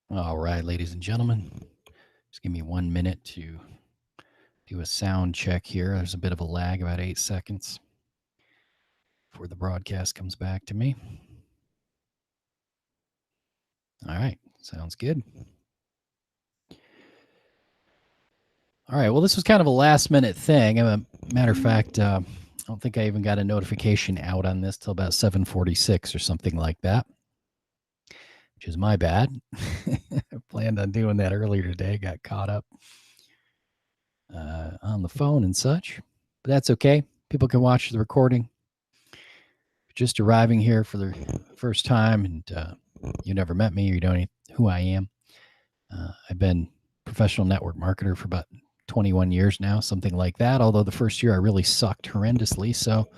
All right, ladies and gentlemen, just give me 1 minute to do a sound check here. There's a bit of a lag, about 8 seconds, before the broadcast comes back to me. All right, sounds good. All right, well, this was kind of a last minute thing. Matter of fact, I don't think I even got a notification out on this till about 7:46 or something like that, which is my bad. I planned on doing that earlier today, got caught up on the phone and such, but that's okay. People can watch the recording. Just arriving here for the first time and you never met me or you don't know who I am. I've been professional network marketer for about 21 years now, something like that. Although the first year I really sucked horrendously. So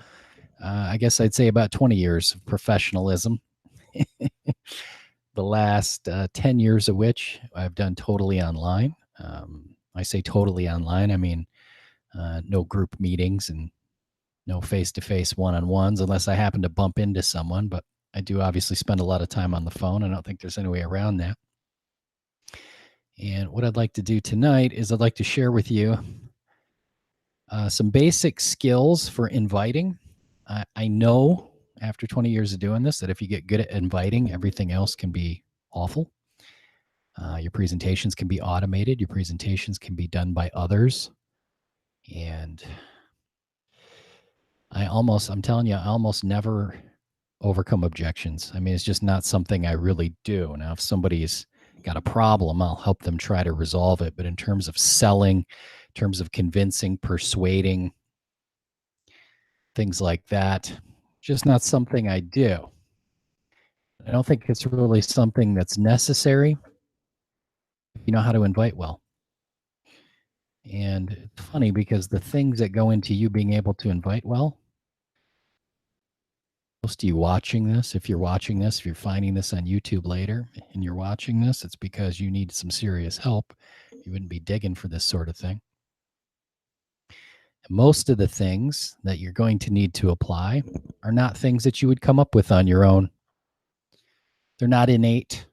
I guess I'd say about 20 years of professionalism. The last 10 years of which I've done totally online. I say totally online. I mean, no group meetings and no face-to-face one-on-ones unless I happen to bump into someone. But I do obviously spend a lot of time on the phone. I don't think there's any way around that. And what I'd like to do tonight is I'd like to share with you some basic skills for inviting. I know after 20 years of doing this that if you get good at inviting, everything else can be awful. Your presentations can be automated. Your presentations can be done by others. And I'm telling you, I almost never overcome objections. I mean, it's just not something I really do. Now, if somebody's got a problem, I'll help them try to resolve it. But in terms of selling, in terms of convincing, persuading, things like that, just not something I do. I don't think it's really something that's necessary if you know how to invite well. And it's funny because the things that go into you being able to invite well, most of you watching this, if you're finding this on YouTube later and you're watching this, it's because you need some serious help. You wouldn't be digging for this sort of thing. Most of the things that you're going to need to apply are not things that you would come up with on your own. They're not innate.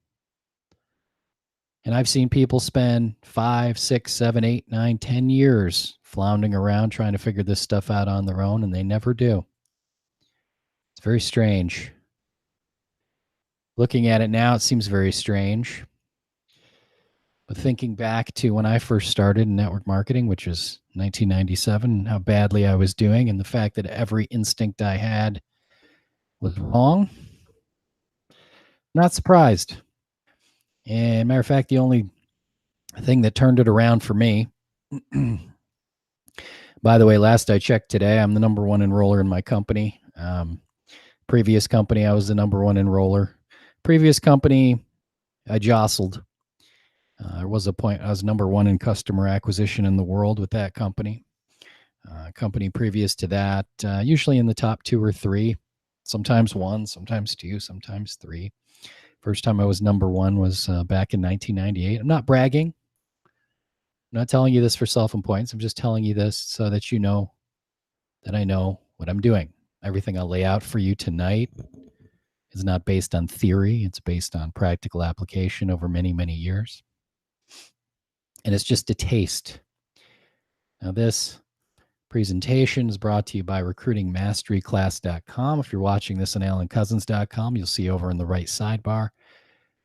And I've seen people spend 5, 6, 7, 8, 9, 10 years floundering around trying to figure this stuff out on their own, and they never do. It's very strange. Looking at it now, it seems very strange. But thinking back to when I first started in network marketing, which was 1997, how badly I was doing, and the fact that every instinct I had was wrong, not surprised. And matter of fact, the only thing that turned it around for me, by the way, last I checked today, I'm the number one enroller in my company. Previous company, I was the number one enroller. Previous company, I jostled. There was a point I was number one in customer acquisition in the world with that company. Company previous to that, usually in the top 2 or 3, sometimes 1, sometimes 2, sometimes 3. First time I was number 1 was back in 1998. I'm not bragging. I'm not telling you this for self-importance. I'm just telling you this so that you know that I know what I'm doing. Everything I'll lay out for you tonight is not based on theory. It's based on practical application over many, many years. And it's just a taste. Now, this presentation is brought to you by recruitingmasteryclass.com. If you're watching this on alancousins.com, you'll see over in the right sidebar,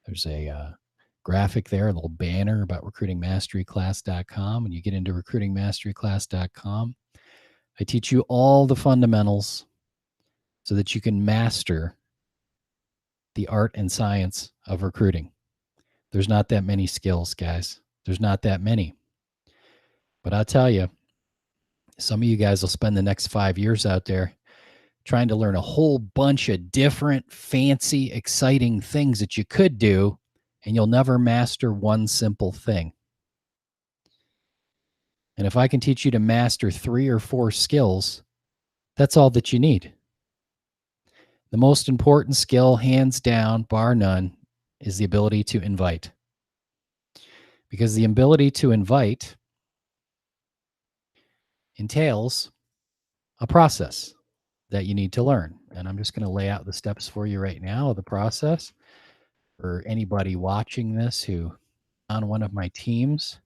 there's a graphic there, a little banner about recruitingmasteryclass.com. When you get into recruitingmasteryclass.com, I teach you all the fundamentals so that you can master the art and science of recruiting. There's not that many skills, guys. There's not that many. But I'll tell you, some of you guys will spend the next 5 years out there trying to learn a whole bunch of different, fancy, exciting things that you could do, and you'll never master one simple thing. And if I can teach you to master 3 or 4 skills, that's all that you need. The most important skill, hands down, bar none, is the ability to invite. Because the ability to invite entails a process that you need to learn. And I'm just going to lay out the steps for you right now of the process. For anybody watching this who on one of my teams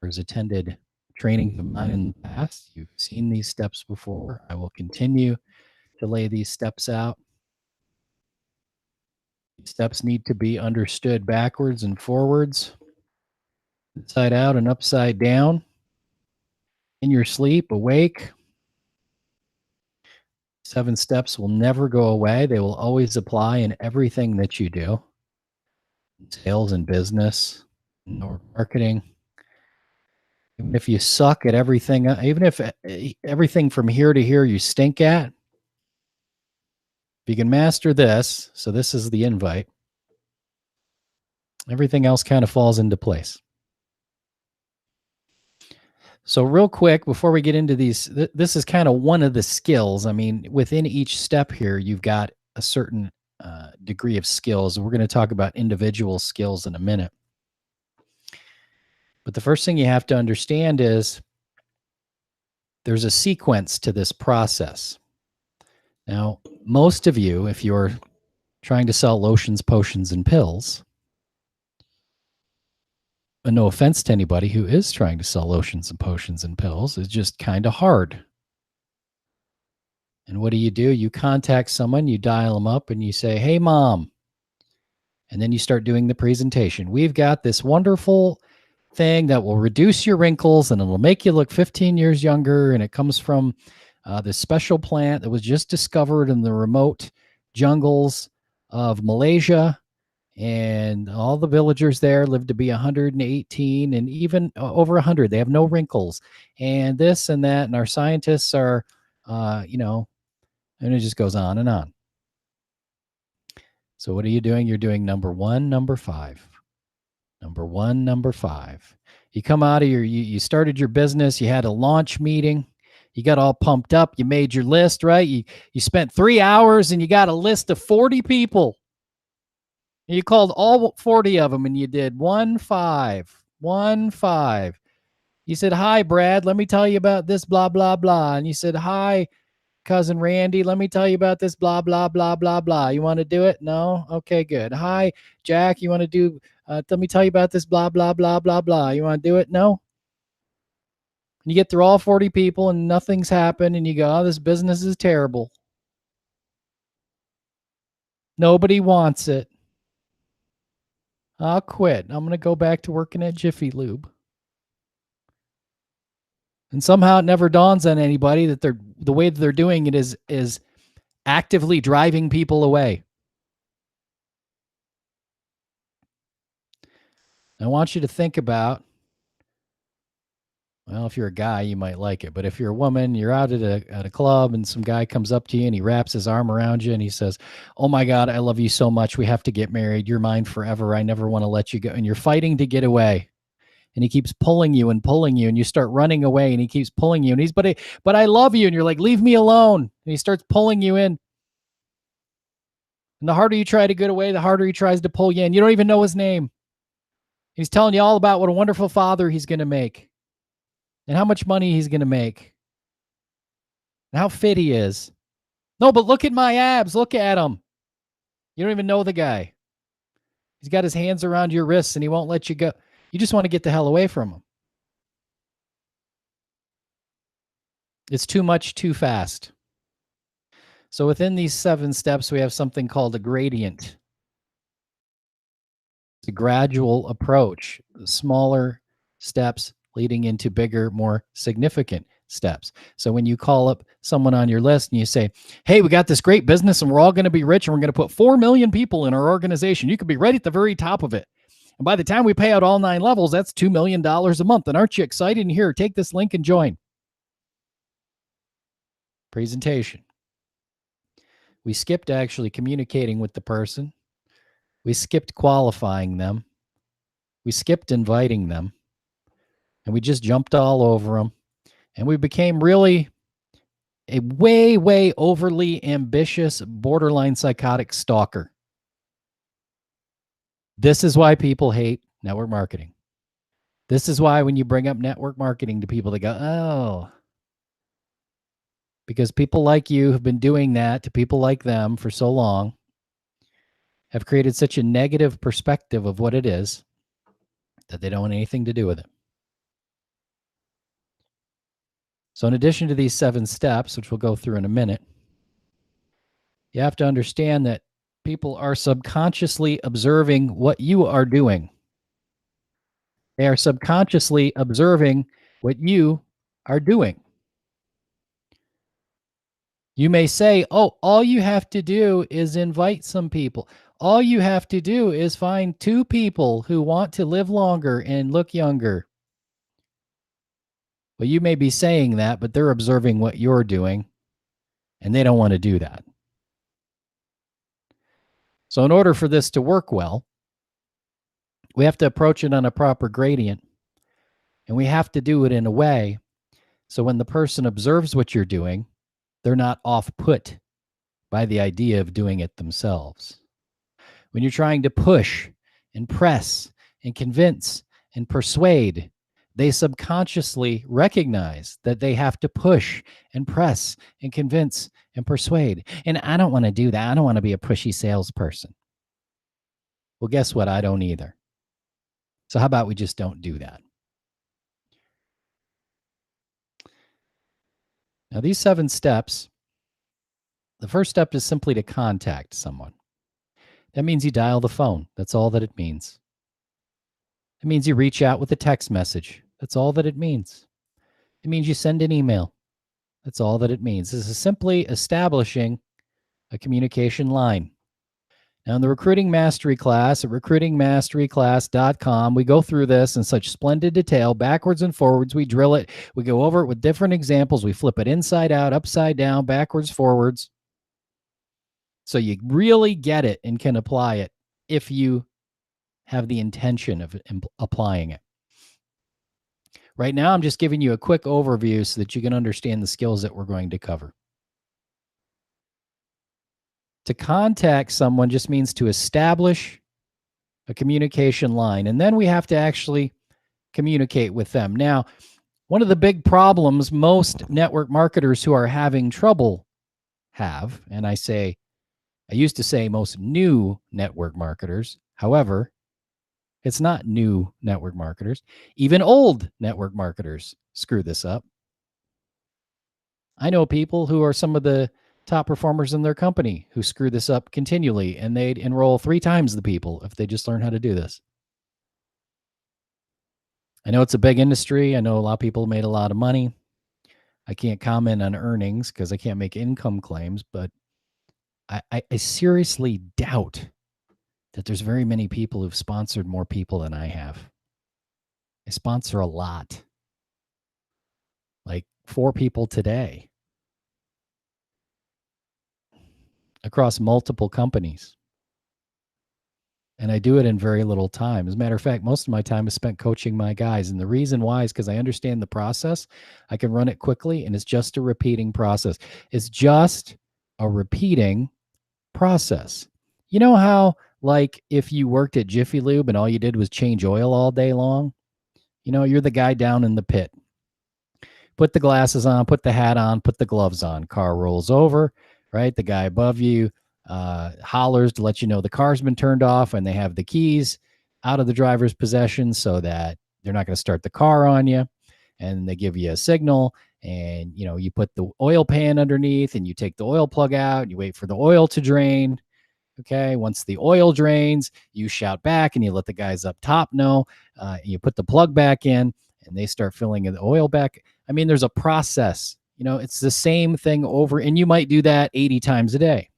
or has attended training of mine in the past, you've seen these steps before. I will continue to lay these steps out. Steps need to be understood backwards and forwards, inside out and upside down, in your sleep, awake. 7 steps will never go away. They will always apply in everything that you do. Sales and business, or marketing. Even if you suck at everything, even if everything from here to here you stink at, if you can master this, so this is the invite, everything else kind of falls into place. So real quick, before we get into these, this is kind of one of the skills. I mean, within each step here, you've got a certain degree of skills. We're going to talk about individual skills in a minute. But the first thing you have to understand is there's a sequence to this process. Now, most of you, if you're trying to sell lotions, potions, and pills, and no offense to anybody who is trying to sell lotions and potions and pills, it's just kind of hard. And what do? You contact someone, you dial them up, and you say, "Hey, mom." And then you start doing the presentation. We've got this wonderful thing that will reduce your wrinkles and it'll make you look 15 years younger. And it comes from this special plant that was just discovered in the remote jungles of Malaysia. And all the villagers there live to be 118 and even over 100. They have no wrinkles and this and that. And our scientists are, and it just goes on and on. So what are you doing? You're doing number 1, number 5. Number 1, number 5. You come out of you started your business. You had a launch meeting. You got all pumped up. You made your list, right? You spent 3 hours and you got a list of 40 people. And you called all 40 of them and you did 1, 5, 1, 5. You said, "Hi, Brad. Let me tell you about this, blah, blah, blah." And you said, "Hi, cousin Randy, let me tell you about this, blah, blah, blah, blah, blah. You want to do it? No? Okay, good. Hi, Jack, you want to do, let me tell you about this, blah, blah, blah, blah, blah. You want to do it? No? And you get through all 40 people and nothing's happened and you go, "Oh, this business is terrible. Nobody wants it. I'll quit. I'm going to go back to working at Jiffy Lube." And somehow it never dawns on anybody that the way that they're doing it is actively driving people away. I want you to think about, well, if you're a guy, you might like it. But if you're a woman, you're out at a club and some guy comes up to you and he wraps his arm around you and he says, "Oh my God, I love you so much. We have to get married. You're mine forever. I never want to let you go." And you're fighting to get away. And he keeps pulling you and you start running away and he keeps pulling you. And he's, but I love you. And you're like, "Leave me alone." And he starts pulling you in. And the harder you try to get away, the harder he tries to pull you in. You don't even know his name. He's telling you all about what a wonderful father he's going to make and how much money he's going to make and how fit he is. "No, but look at my abs. Look at him." You don't even know the guy. He's got his hands around your wrists and he won't let you go. You just want to get the hell away from him. It's too much, too fast. So within these 7 steps, we have something called a gradient. It's a gradual approach, smaller steps leading into bigger, more significant steps. So when you call up someone on your list and you say, "Hey, we got this great business and we're all going to be rich and we're going to put 4 million people in our organization. You could be right at the very top of it. And by the time we pay out all 9 levels, that's $2 million a month. And aren't you excited? And here, take this link and join." Presentation. We skipped actually communicating with the person. We skipped qualifying them. We skipped inviting them. And we just jumped all over them. And we became really a way, way overly ambitious, borderline psychotic stalker. This is why people hate network marketing. This is why when you bring up network marketing to people, they go, "Oh." Because people like you have been doing that to people like them for so long. have created such a negative perspective of what it is that they don't want anything to do with it. So, in addition to these 7 steps, which we'll go through in a minute, you have to understand that people are subconsciously observing what you are doing. They are subconsciously observing what you are doing. You may say, oh, all you have to do is invite some people. All you have to do is find 2 people who want to live longer and look younger. Well, you may be saying that, but they're observing what you're doing, and they don't want to do that. So, in order for this to work well, we have to approach it on a proper gradient, and we have to do it in a way so when the person observes what you're doing, they're not off put by the idea of doing it themselves. When you're trying to push and press and convince and persuade, they subconsciously recognize that they have to push and press and convince and persuade. And I don't want to do that. I don't want to be a pushy salesperson. Well, guess what? I don't either. So how about we just don't do that? Now, these 7 steps, the first step is simply to contact someone. That means you dial the phone. That's all that it means. It means you reach out with a text message. That's all that it means. It means you send an email. That's all that it means. This is simply establishing a communication line. Now, in the Recruiting Mastery class at recruitingmasteryclass.com, we go through this in such splendid detail, backwards and forwards. We drill it. We go over it with different examples. We flip it inside out, upside down, backwards, forwards. So you really get it and can apply it if you have the intention of applying it. Right now, I'm just giving you a quick overview so that you can understand the skills that we're going to cover. To contact someone just means to establish a communication line, and then we have to actually communicate with them. Now, one of the big problems most network marketers who are having trouble have, and I used to say most new network marketers. However, it's not new network marketers. Even old network marketers screw this up. I know people who are some of the top performers in their company who screw this up continually, and they'd enroll 3 times the people if they just learn how to do this. I know it's a big industry. I know a lot of people made a lot of money. I can't comment on earnings because I can't make income claims, but I seriously doubt that there's very many people who've sponsored more people than I have. I sponsor a lot, like 4 people today across multiple companies. And I do it in very little time. As a matter of fact, most of my time is spent coaching my guys. And the reason why is because I understand the process. I can run it quickly, and it's just a repeating process. It's just a repeating process. You know how, like, if you worked at Jiffy Lube and all you did was change oil all day long? You know, you're the guy down in the pit. Put the glasses on, put the hat on, put the gloves on. Car rolls over, right? The guy above you hollers to let you know the car's been turned off, and they have the keys out of the driver's possession so that they're not going to start the car on you. And they give you a signal, and you put the oil pan underneath, and you take the oil plug out, and you wait for the oil to drain. Okay, once the oil drains, you shout back, and you let the guys up top know. You put the plug back in, and they start filling the oil back. I mean, there's a process. It's the same thing over, and you might do that 80 times a day.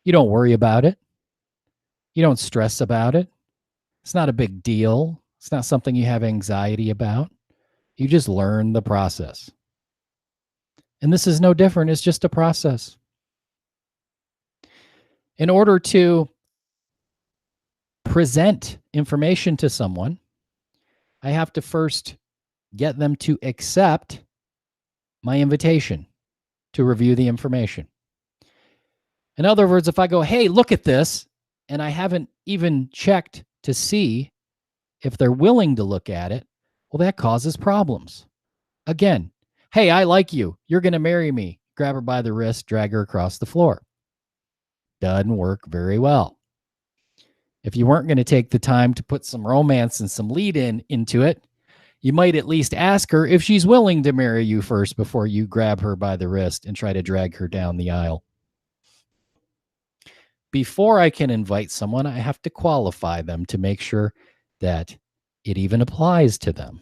You don't worry about it. You don't stress about it. It's not a big deal. It's not something you have anxiety about. You just learn the process. And this is no different. It's just a process. In order to present information to someone, I have to first get them to accept my invitation to review the information. In other words, if I go, hey, look at this, and I haven't even checked to see if they're willing to look at it, well, that causes problems. Again, hey, I like you. You're going to marry me. Grab her by the wrist, drag her across the floor. Doesn't work very well. If you weren't going to take the time to put some romance and some lead into it, you might at least ask her if she's willing to marry you first before you grab her by the wrist and try to drag her down the aisle. Before I can invite someone, I have to qualify them to make sure that it even applies to them.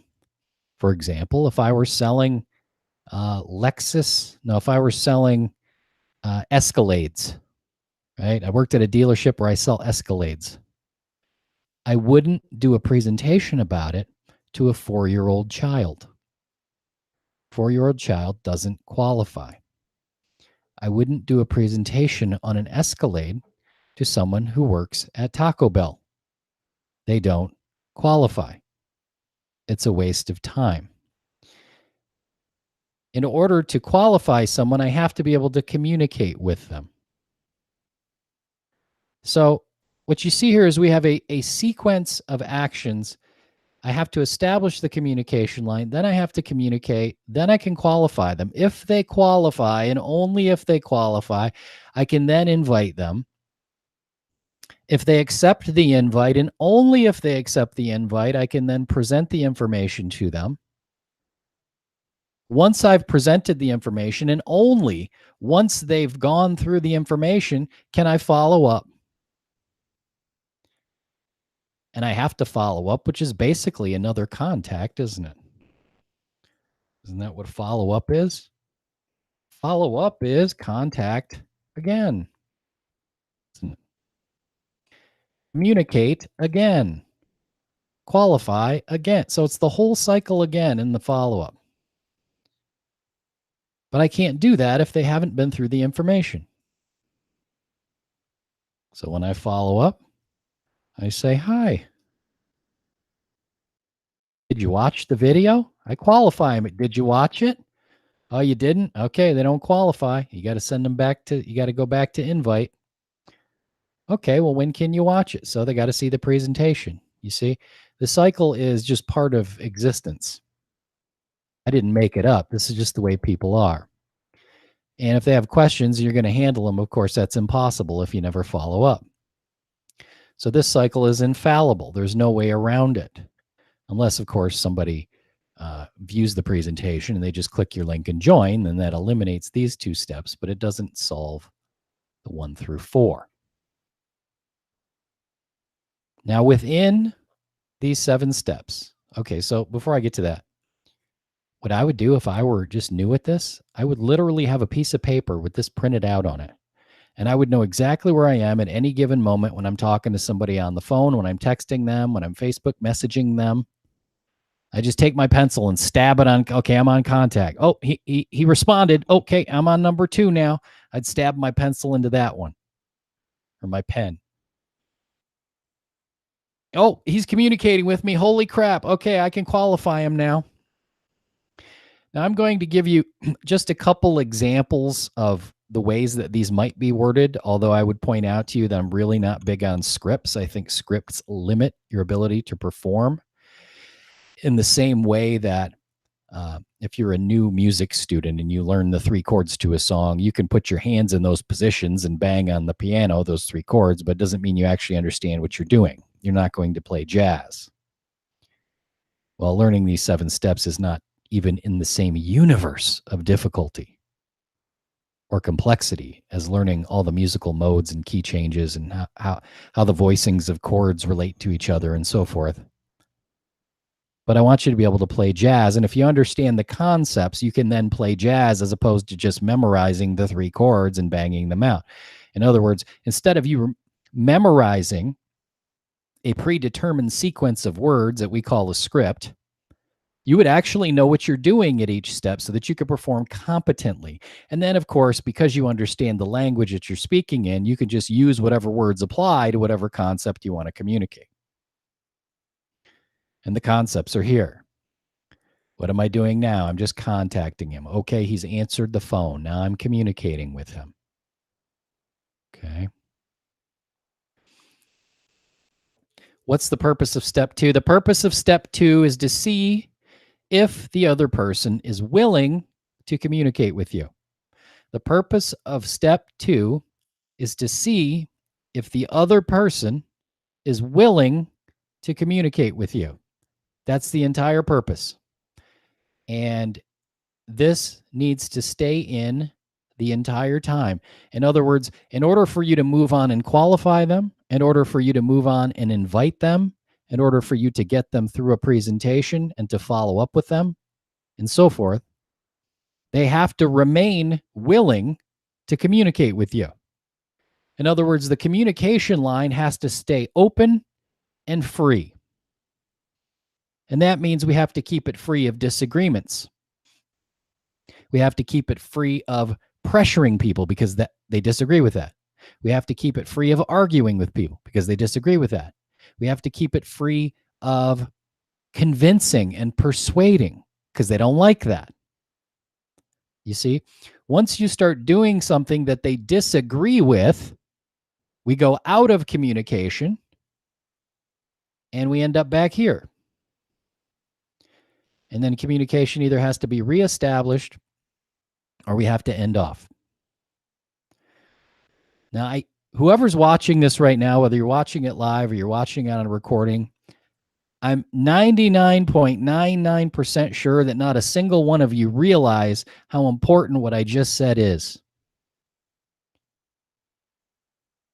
For example, if I were selling if I were selling Escalades, right? I worked at a dealership where I sell Escalades. I wouldn't do a presentation about it to a 4-year-old child. 4-year-old child doesn't qualify. I wouldn't do a presentation on an Escalade to someone who works at Taco Bell. They don't qualify. It's a waste of time. In order to qualify someone, I have to be able to communicate with them. So what you see here is we have a sequence of actions. I have to establish the communication line, then I have to communicate, then I can qualify them. If they qualify, and only if they qualify, I can then invite them. If they accept the invite, and only if they accept the invite, I can then present the information to them. Once I've presented the information, and only once they've gone through the information, can I follow up. And I have to follow up, which is basically another contact, isn't it? Isn't that what follow up is? Follow up is contact again. Communicate again. Qualify again. So it's the whole cycle again in the follow up. But I can't do that if they haven't been through the information. So when I follow up, I say, hi. Did you watch the video? I qualify them. Did you watch it? Oh, you didn't? Okay, they don't qualify. You got to send them you got to go back to invite. Okay, well, when can you watch it? So they got to see the presentation. You see, the cycle is just part of existence. I didn't make it up. This is just the way people are. And if they have questions, you're going to handle them. Of course, that's impossible if you never follow up. So this cycle is infallible. There's no way around it. Unless, of course, somebody views the presentation and they just click your link and join, then that eliminates these 2 steps, but it doesn't solve the 1 through 4. Now, within these 7 steps, okay, so before I get to that, what I would do if I were just new at this, I would literally have a piece of paper with this printed out on it. And I would know exactly where I am at any given moment when I'm talking to somebody on the phone, when I'm texting them, when I'm Facebook messaging them. I just take my pencil and stab it on, okay, I'm on contact. Oh, he responded. Okay, I'm on number 2 now. I'd stab my pencil into that one, or my pen. Oh, he's communicating with me. Holy crap. Okay, I can qualify him now. Now I'm going to give you just a couple examples of the ways that these might be worded, although I would point out to you that I'm really not big on scripts. I think scripts limit your ability to perform in the same way that if you're a new music student and you learn the 3 chords to a song, you can put your hands in those positions and bang on the piano those 3 chords, but it doesn't mean you actually understand what you're doing. You're not going to play jazz. Well, learning these 7 steps is not even in the same universe of difficulty or complexity as learning all the musical modes and key changes and how the voicings of chords relate to each other and so forth. But I want you to be able to play jazz. And if you understand the concepts, you can then play jazz as opposed to just memorizing the 3 chords and banging them out. In other words, instead of you memorizing a predetermined sequence of words that we call a script, you would actually know what you're doing at each step so that you could perform competently. And then, of course, because you understand the language that you're speaking in, you can just use whatever words apply to whatever concept you want to communicate. And the concepts are here. What am I doing now? I'm just contacting him. Okay, he's answered the phone. Now I'm communicating with him. Okay. What's the purpose of step 2? The purpose of step 2 is to see if the other person is willing to communicate with you. The purpose of step 2 is to see if the other person is willing to communicate with you. That's the entire purpose. And this needs to stay in the entire time. In other words, in order for you to move on and qualify them, in order for you to move on and invite them, in order for you to get them through a presentation and to follow up with them, and so forth, they have to remain willing to communicate with you. In other words, the communication line has to stay open and free. And that means we have to keep it free of disagreements. We have to keep it free of pressuring people because they disagree with that. We have to keep it free of arguing with people because they disagree with that. We have to keep it free of convincing and persuading because they don't like that. You see, once you start doing something that they disagree with, we go out of communication and we end up back here. And then communication either has to be reestablished or we have to end off. Now, whoever's watching this right now, whether you're watching it live or you're watching it on a recording, I'm 99.99% sure that not a single one of you realize how important what I just said is.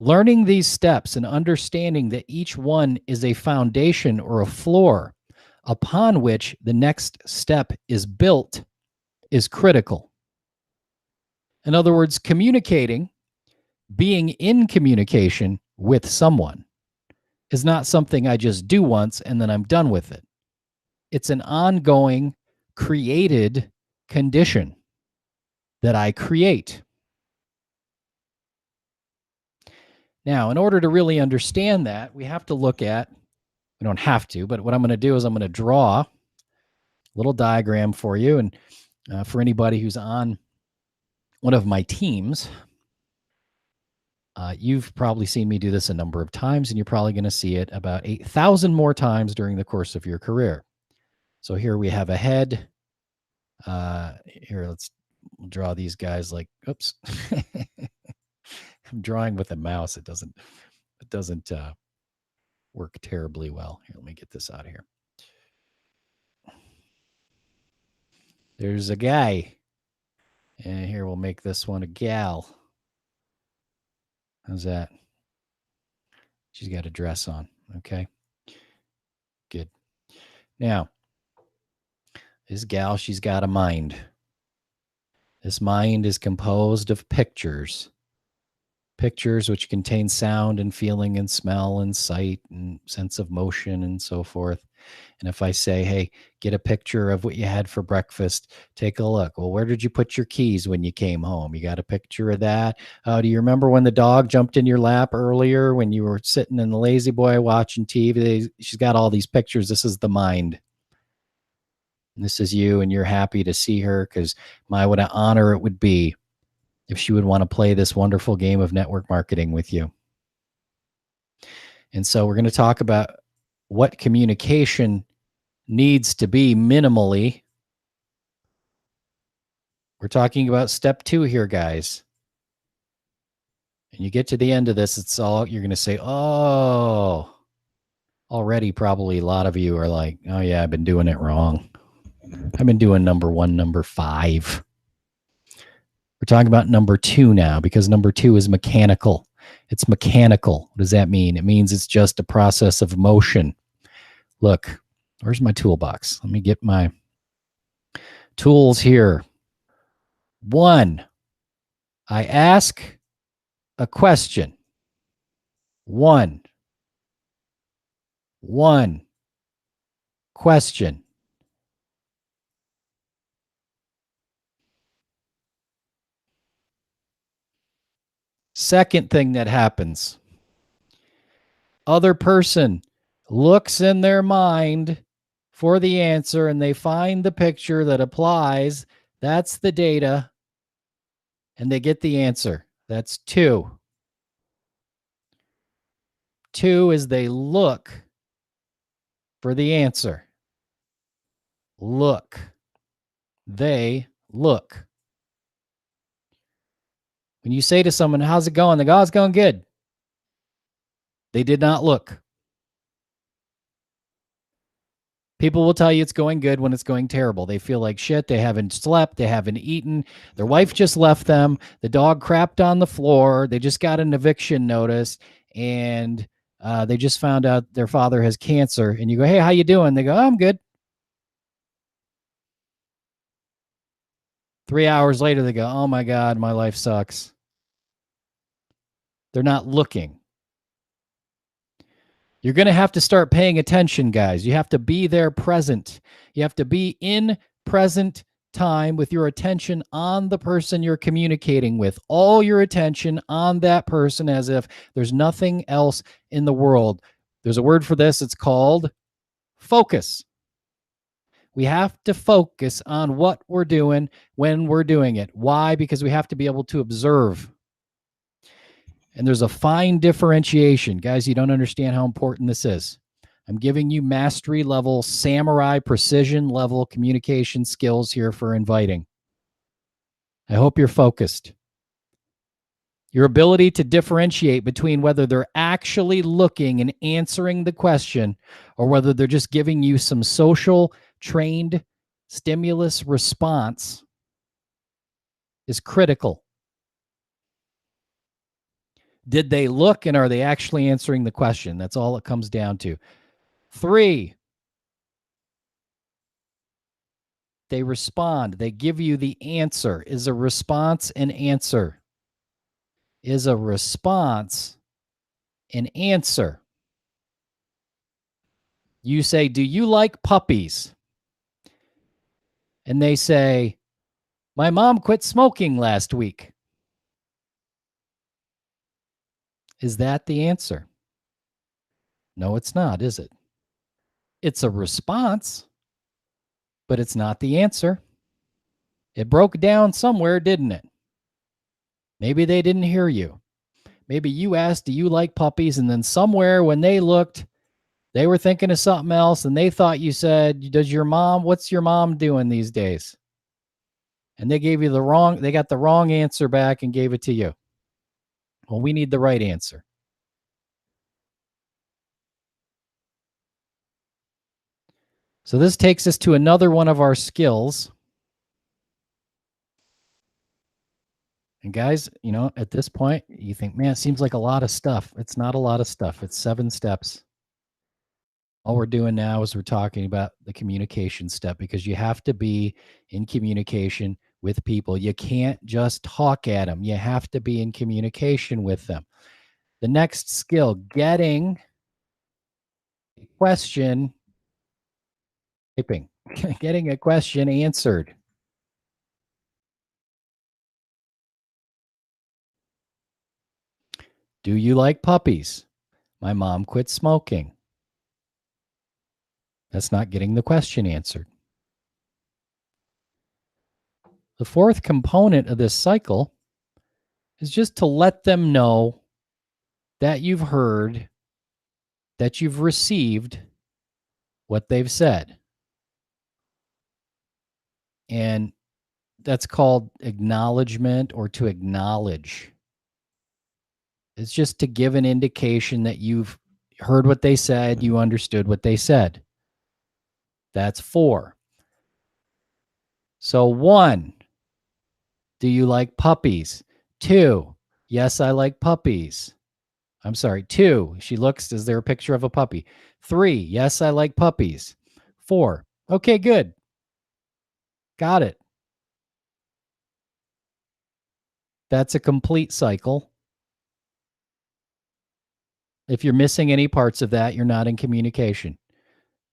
Learning these steps and understanding that each one is a foundation or a floor upon which the next step is built is critical. In other words, communicating, being in communication with someone is not something I just do once and then I'm done with it. It's an ongoing, created condition that I create. Now, in order to really understand that, we have to look at, we don't have to, but what I'm going to do is I'm going to draw a little diagram for you. And for anybody who's on one of my teams, you've probably seen me do this a number of times, and you're probably going to see it about 8,000 more times during the course of your career. So here we have a head. Here, we'll draw these guys like, oops. I'm drawing with a mouse. It doesn't work terribly well. Here, let me get this out of here. There's a guy. And here we'll make this one a gal. How's that? She's got a dress on. Okay. Good. Now, this gal, she's got a mind. This mind is composed of pictures. Pictures which contain sound and feeling and smell and sight and sense of motion and so forth. And if I say, hey, get a picture of what you had for breakfast, take a look. Well, where did you put your keys when you came home? You got a picture of that? Do you remember when the dog jumped in your lap earlier when you were sitting in the lazy boy watching TV? She's got all these pictures. This is the mind. And this is you, and you're happy to see her because what an honor it would be if she would want to play this wonderful game of network marketing with you. And so we're going to talk about what communication needs to be minimally. We're talking about step 2 here, guys. And you get to the end of this, it's all you're going to say, oh, already probably a lot of you are like, oh yeah, I've been doing it wrong. I've been doing number 1, number 5. We're talking about number 2 now because number 2 is mechanical. It's mechanical. What does that mean? It means it's just a process of motion. Look, where's my toolbox? Let me get my tools here. 1, I ask a question. 1 question. Second thing that happens, other person looks in their mind for the answer and they find the picture that applies. That's the data. And they get the answer. That's 2. 2 is they look for the answer. Look. They look. When you say to someone, how's it going? They go, oh, it's going good. They did not look. People will tell you it's going good when it's going terrible. They feel like shit. They haven't slept. They haven't eaten. Their wife just left them. The dog crapped on the floor. They just got an eviction notice, and they just found out their father has cancer. And you go, hey, how you doing? They go, oh, I'm good. 3 hours later, they go, oh my God, my life sucks. They're not looking. You're going to have to start paying attention, guys. You have to be there present. You have to be in present time with your attention on the person you're communicating with. All your attention on that person as if there's nothing else in the world. There's a word for this. It's called focus. We have to focus on what we're doing when we're doing it. Why? Because we have to be able to observe. And there's a fine differentiation. Guys, you don't understand how important this is. I'm giving you mastery level, samurai precision level communication skills here for inviting. I hope you're focused. Your ability to differentiate between whether they're actually looking and answering the question or whether they're just giving you some social trained stimulus response is critical. Did they look, and are they actually answering the question? That's all it comes down to. 3, they respond. They give you the answer. Is a response an answer? Is a response an answer? You say, do you like puppies? And they say, my mom quit smoking last week. Is that the answer? No, it's not, is it? It's a response, but it's not the answer. It broke down somewhere, didn't it? Maybe they didn't hear you. Maybe you asked, do you like puppies? And then somewhere when they looked, they were thinking of something else and they thought you said, what's your mom doing these days? And they gave you they got the wrong answer back and gave it to you. Well, we need the right answer. So this takes us to another one of our skills. And guys, at this point, you think, man, it seems like a lot of stuff. It's not a lot of stuff. It's 7 steps. All we're doing now is we're talking about the communication step because you have to be in communication with people. You can't just talk at them. You have to be in communication with them. The next skill, getting a question, typing, getting a question answered. Do you like puppies? My mom quit smoking. That's not getting the question answered. The 4th component of this cycle is just to let them know that you've heard, that you've received what they've said. And that's called acknowledgement or to acknowledge. It's just to give an indication that you've heard what they said, you understood what they said. That's 4. So 1, do you like puppies? 2, yes, I like puppies. I'm sorry, 2, she looks, is there a picture of a puppy? 3, yes, I like puppies. 4, okay, good. Got it. That's a complete cycle. If you're missing any parts of that, you're not in communication.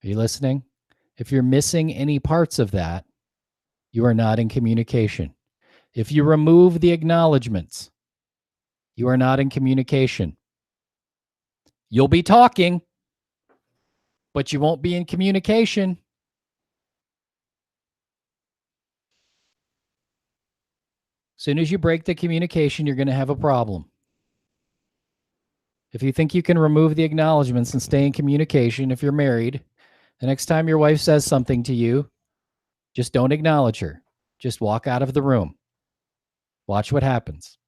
Are you listening? If you're missing any parts of that, you are not in communication. If you remove the acknowledgments, you are not in communication. You'll be talking, but you won't be in communication. As soon as you break the communication, you're going to have a problem. If you think you can remove the acknowledgments and stay in communication, if you're married, the next time your wife says something to you, just don't acknowledge her. Just walk out of the room. Watch what happens.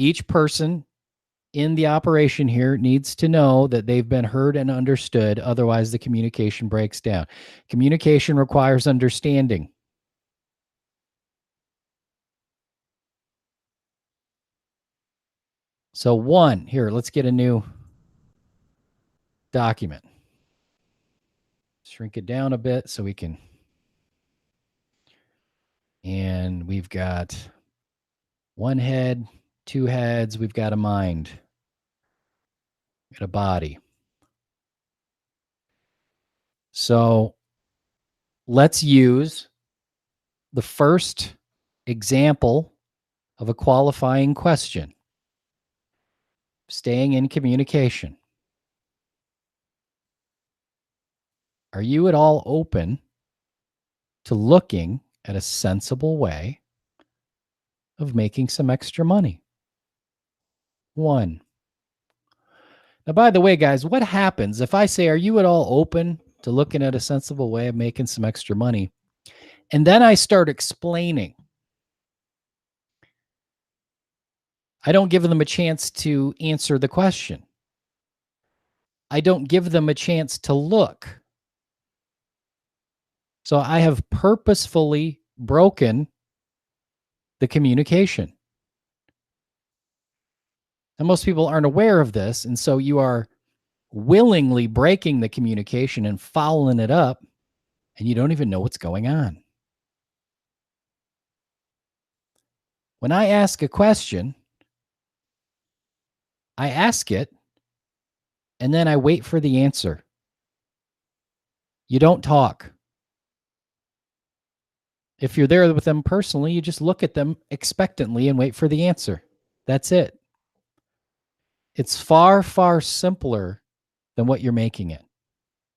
Each person in the operation here needs to know that they've been heard and understood. Otherwise, the communication breaks down. Communication requires understanding. So one, here, let's get a new document. Shrink it down a bit so we can, and we've got one head, two heads, we've got a mind, got a body. So let's use the first example of a qualifying question. Staying in communication. Are you at all open to looking at a sensible way of making some extra money? One. Now, by the way, guys, what happens if I say, are you at all open to looking at a sensible way of making some extra money? And then I start explaining. I don't give them a chance to answer the question. I don't give them a chance to look. So I have purposefully broken the communication. And most people aren't aware of this. And so you are willingly breaking the communication and fouling it up, and you don't even know what's going on. When I ask a question, I ask it, and then I wait for the answer. You don't talk. If you're there with them personally, you just look at them expectantly and wait for the answer. That's it. It's far, far simpler than what you're making it,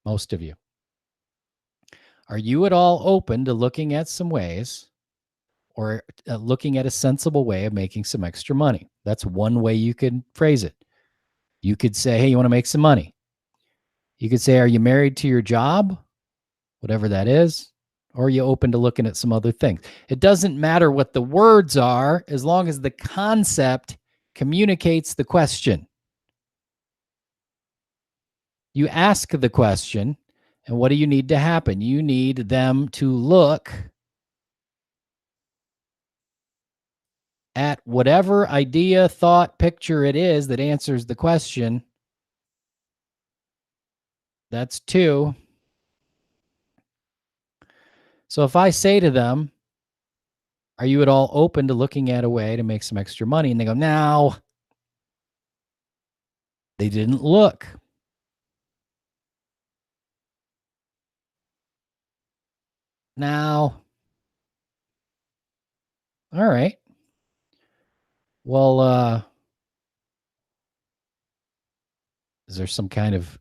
most of you. Are you at all open to looking at some ways or looking at a sensible way of making some extra money? That's one way you could phrase it. You could say, hey, you want to make some money? You could say, are you married to your job? Whatever that is. Or are you open to looking at some other things? It doesn't matter what the words are as long as the concept communicates the question. You ask the question, and what do you need to happen? You need them to look at whatever idea, thought, picture it is that answers the question. That's two. So if I say to them, are you at all open to looking at a way to make some extra money? And they go, no. They didn't look. Now, all right. Well, is there some kind of,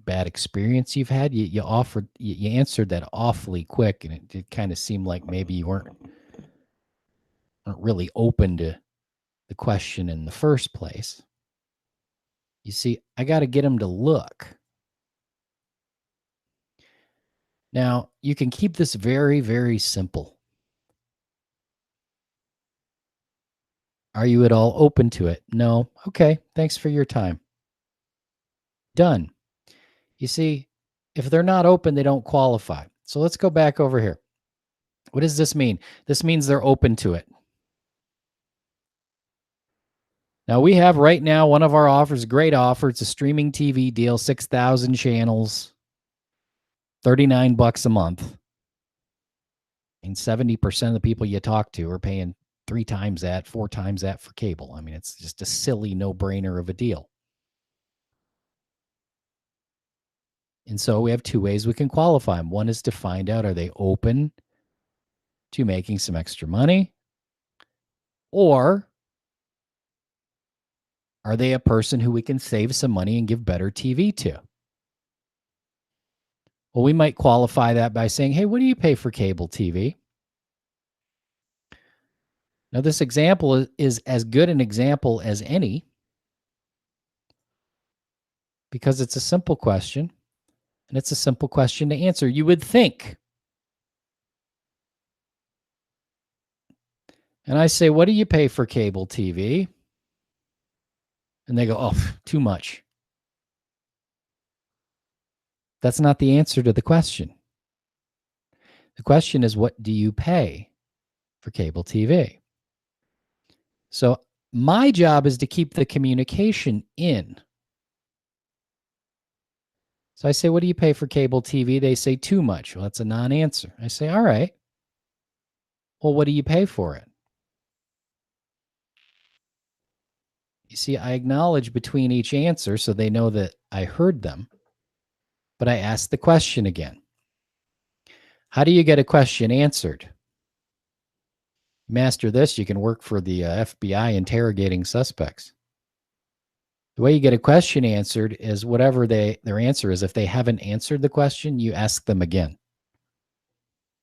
bad experience you've had? You offered, you answered that awfully quick, and it kind of seemed like maybe you weren't really open to the question in the first place. You see, I got to get them to look. Now, you can keep this very, very simple. Are you at all open to it? No. Okay. Thanks for your time. Done. You see, if they're not open, they don't qualify. So let's go back over here. What does this mean? This means they're open to it. Now, we have right now one of our offers, great offer. It's a streaming TV deal, 6,000 channels, $39 a month. And 70% of the people you talk to are paying 3 times that, 4 times that for cable. I mean, it's just a silly no-brainer of a deal. And so we have 2 ways we can qualify them. One is to find out, are they open to making some extra money? Or are they a person who we can save some money and give better TV to? Well, we might qualify that by saying, hey, what do you pay for cable TV? Now, this example is as good an example as any because it's a simple question, and it's a simple question to answer. You would think. And I say, what do you pay for cable TV? And they go, oh, too much. That's not the answer to the question. The question is, what do you pay for cable TV? So my job is to keep the communication in. So I say, what do you pay for cable TV? They say too much. Well, that's a non-answer. I say, all right. Well, what do you pay for it? You see, I acknowledge between each answer so they know that I heard them, but I ask the question again. How do you get a question answered? Master this, you can work for the FBI interrogating suspects. The way you get a question answered is whatever their answer is. If they haven't answered the question, you ask them again.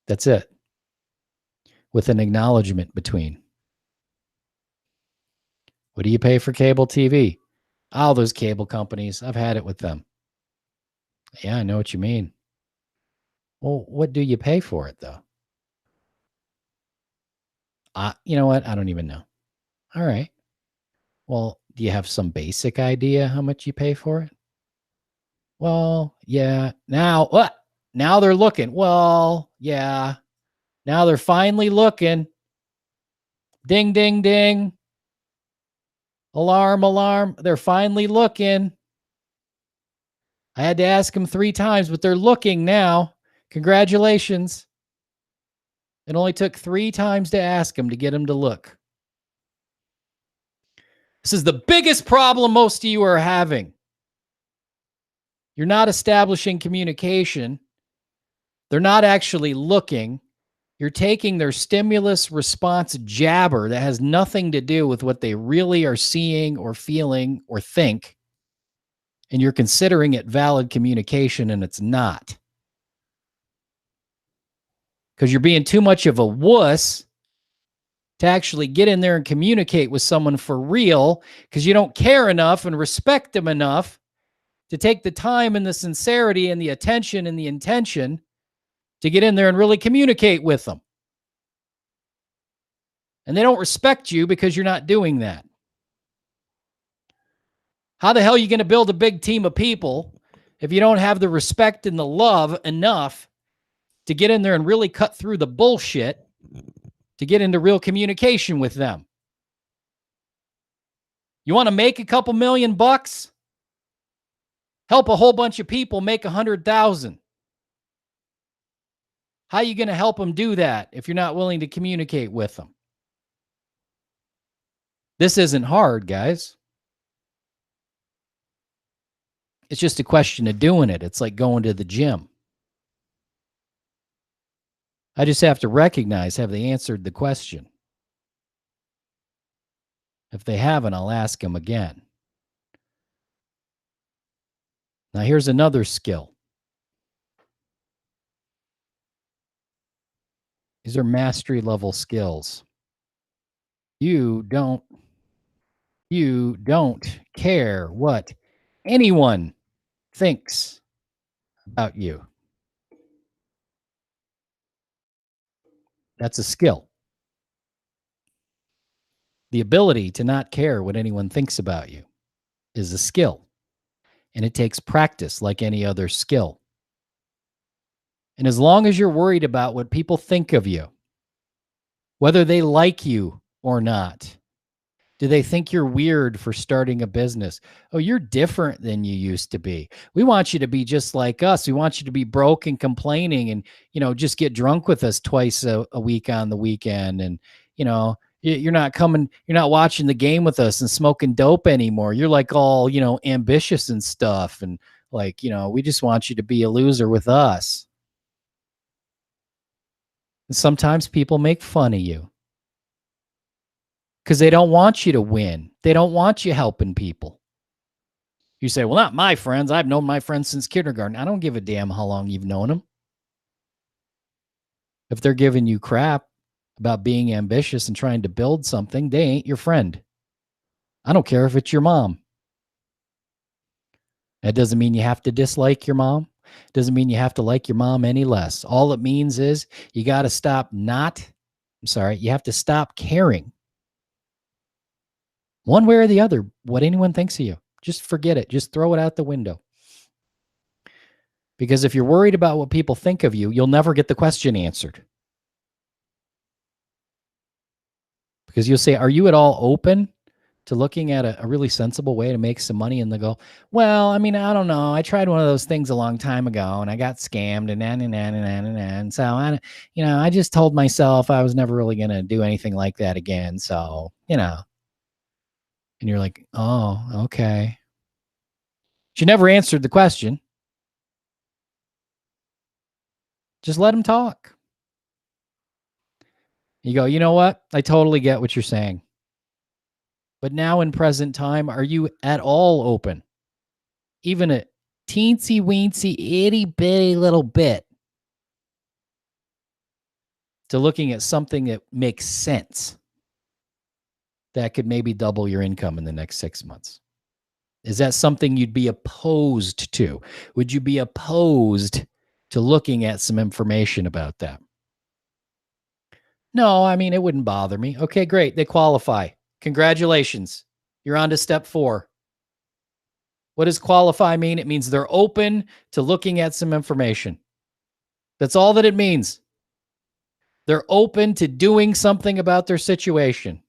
That's it. With an acknowledgement between. What do you pay for cable TV? All those cable companies. I've had it with them. Yeah, I know what you mean. Well, what do you pay for it, though? You know what? I don't even know. All right. Well, do you have some basic idea how much you pay for it? Well, yeah. Now, what? Now they're looking. Well, yeah. Now they're finally looking. Ding, ding, ding. Alarm, alarm. They're finally looking. I had to ask them 3 times, but they're looking now. Congratulations. It only took 3 times to ask them to get them to look. This is the biggest problem most of you are having. You're not establishing communication. They're not actually looking. You're taking their stimulus response jabber that has nothing to do with what they really are seeing or feeling or think, and you're considering it valid communication, and it's not. Because you're being too much of a wuss to actually get in there and communicate with someone for real, because you don't care enough and respect them enough to take the time and the sincerity and the attention and the intention to get in there and really communicate with them. And they don't respect you because you're not doing that. How the hell are you going to build a big team of people if you don't have the respect and the love enough to get in there and really cut through the bullshit to get into real communication with them? You want to make a couple $1,000,000? Help a whole bunch of people make 100,000. How are you going to help them do that if you're not willing to communicate with them? This isn't hard, guys. It's just a question of doing it. It's like going to the gym. I just have to recognize, have they answered the question? If they haven't, I'll ask them again. Now, here's another skill. These are mastery level skills. You don't care what anyone thinks about you. That's a skill. The ability to not care what anyone thinks about you is a skill, and it takes practice like any other skill. And as long as you're worried about what people think of you, whether they like you or not, do they think you're weird for starting a business? Oh, you're different than you used to be. We want you to be just like us. We want you to be broke and complaining and, just get drunk with us twice a week on the weekend. And, you're not watching the game with us and smoking dope anymore. You're like all, ambitious and stuff. And like, we just want you to be a loser with us. And sometimes people make fun of you because they don't want you to win. They don't want you helping people. You say, well, not my friends. I've known my friends since kindergarten. I don't give a damn how long you've known them. If they're giving you crap about being ambitious and trying to build something, they ain't your friend. I don't care if it's your mom. That doesn't mean you have to dislike your mom. Doesn't mean you have to like your mom any less. All it means is you got to stop you have to stop caring One way or the other, what anyone thinks of you, just forget it. Just throw it out the window. Because if you're worried about what people think of you, you'll never get the question answered. Because you'll say, are you at all open to looking at a really sensible way to make some money? And they go, well, I mean, I don't know. I tried one of those things a long time ago and I got scammed and so I just told myself I was never really going to do anything like that again. So, and you're like, oh, okay. She never answered the question. Just let them talk. You go, you know what? I totally get what you're saying. But now in present time, are you at all open? Even a teensy weensy itty bitty little bit to looking at something that makes sense that could maybe double your income in the next 6 months? Is that something you'd be opposed to? Would you be opposed to looking at some information about that? No, I mean, it wouldn't bother me. Okay, great. They qualify. Congratulations. You're on to step 4. What does qualify mean? It means they're open to looking at some information. That's all that it means. They're open to doing something about their situation.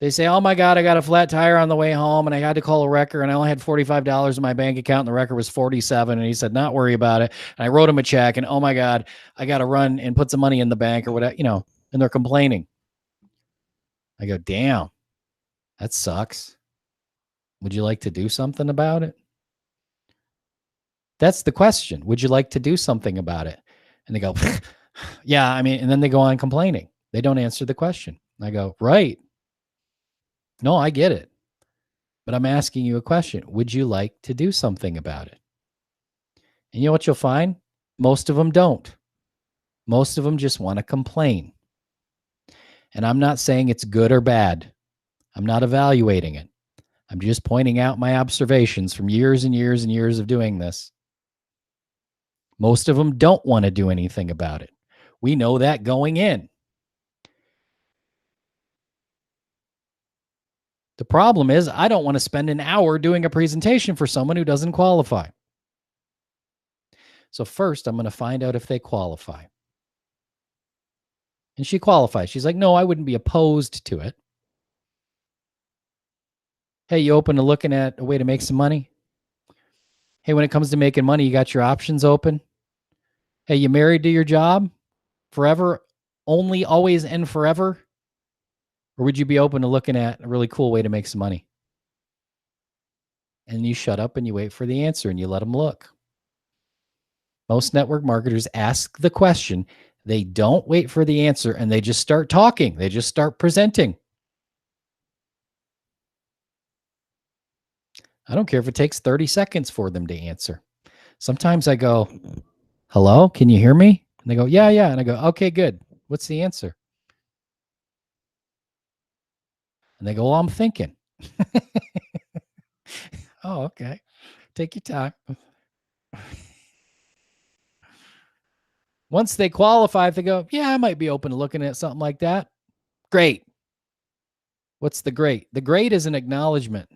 They say, oh my God, I got a flat tire on the way home and I had to call a wrecker and I only had $45 in my bank account and the wrecker was $47. And he said, not worry about it. And I wrote him a check and oh my God, I got to run and put some money in the bank or whatever, and they're complaining. I go, damn, that sucks. Would you like to do something about it? That's the question. Would you like to do something about it? And they go, yeah, I mean, and then they go on complaining. They don't answer the question. I go, right. No, I get it. But I'm asking you a question. Would you like to do something about it? And you know what you'll find? Most of them don't. Most of them just want to complain. And I'm not saying it's good or bad. I'm not evaluating it. I'm just pointing out my observations from years and years and years of doing this. Most of them don't want to do anything about it. We know that going in. The problem is I don't want to spend an hour doing a presentation for someone who doesn't qualify. So first, I'm going to find out if they qualify. And she qualifies. She's like, no, I wouldn't be opposed to it. Hey, you open to looking at a way to make some money? Hey, when it comes to making money, you got your options open? Hey, you married to your job forever, only, always, and forever? Or would you be open to looking at a really cool way to make some money? And you shut up and you wait for the answer and you let them look. Most network marketers ask the question. They don't wait for the answer and they just start talking. They just start presenting. I don't care if it takes 30 seconds for them to answer. Sometimes I go, hello, can you hear me? And they go, yeah. And I go, okay, good. What's the answer? And they go, well, I'm thinking. Oh, okay. Take your time. Once they qualify, if they go, yeah, I might be open to looking at something like that. Great. What's the great? The great is an acknowledgement.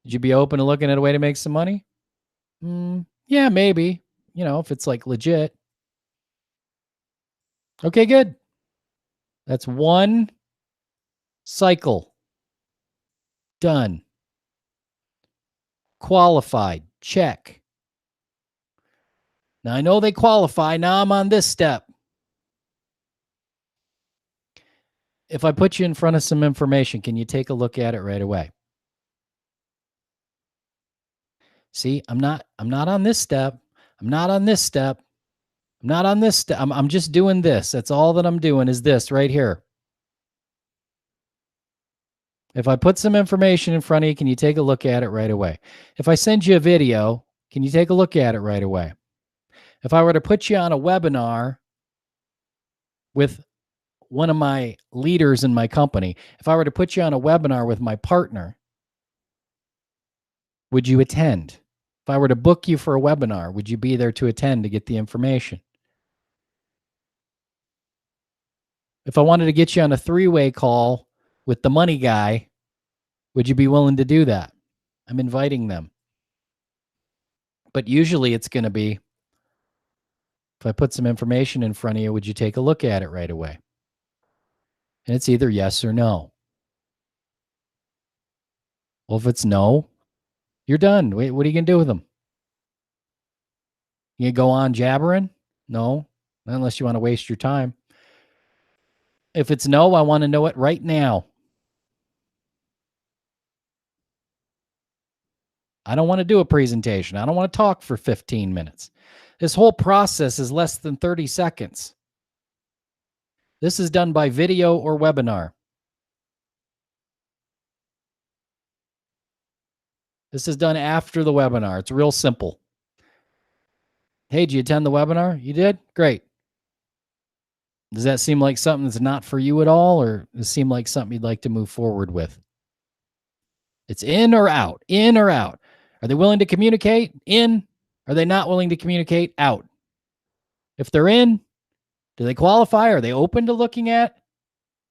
Would you be open to looking at a way to make some money? Yeah, maybe. If it's like legit. Okay, good. That's one cycle. Done. Qualified. Check. Now I know they qualify. Now I'm on this step. If I put you in front of some information, can you take a look at it right away? See, I'm not on this step. I'm not on this step. I'm not on this step. I'm just doing this. That's all that I'm doing is this right here. If I put some information in front of you, can you take a look at it right away? If I send you a video, can you take a look at it right away? If I were to put you on a webinar with one of my leaders in my company, if I were to put you on a webinar with my partner, would you attend? If I were to book you for a webinar, would you be there to attend to get the information? If I wanted to get you on a 3-way call with the money guy, would you be willing to do that? I'm inviting them. But usually it's going to be, if I put some information in front of you, would you take a look at it right away? And it's either yes or no. Well, if it's no, you're done. Wait, what are you going to do with them? You go on jabbering? No, unless you want to waste your time. If it's no, I want to know it right now. I don't want to do a presentation. I don't want to talk for 15 minutes. This whole process is less than 30 seconds. This is done by video or webinar. This is done after the webinar. It's real simple. Hey, did you attend the webinar? You did? Great. Does that seem like something that's not for you at all, or does it seem like something you'd like to move forward with? It's in or out, in or out. Are they willing to communicate? In. Are they not willing to communicate? Out. If they're in, do they qualify? Are they open to looking at?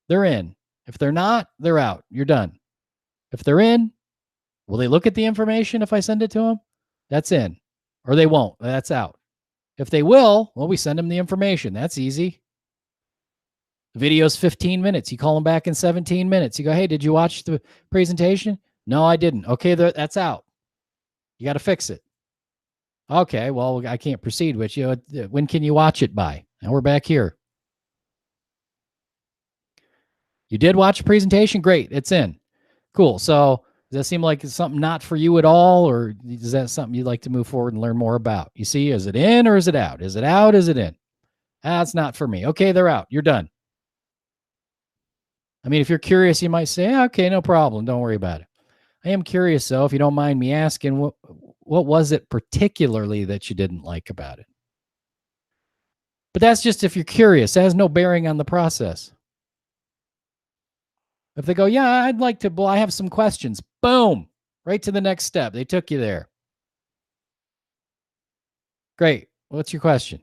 They're in. If they're not, they're out. You're done. If they're in, will they look at the information if I send it to them? That's in. Or they won't. That's out. If they will, well, we send them the information. That's easy. The video's 15 minutes. You call them back in 17 minutes. You go, hey, did you watch the presentation? No, I didn't. Okay, that's out. You got to fix it. Okay, well, I can't proceed with you. When can you watch it by? Now we're back here. You did watch a presentation? Great, it's in. Cool. So does that seem like it's something not for you at all, or is that something you'd like to move forward and learn more about? You see, is it in or is it out? Is it out? Is it in? It's not for me. Okay, they're out. You're done. I mean, if you're curious, you might say, okay, no problem. Don't worry about it. I am curious, though, if you don't mind me asking, what was it particularly that you didn't like about it? But that's just if you're curious. That has no bearing on the process. If they go, yeah, I'd like to, well, I have some questions. Boom, right to the next step. They took you there. Great. What's your question?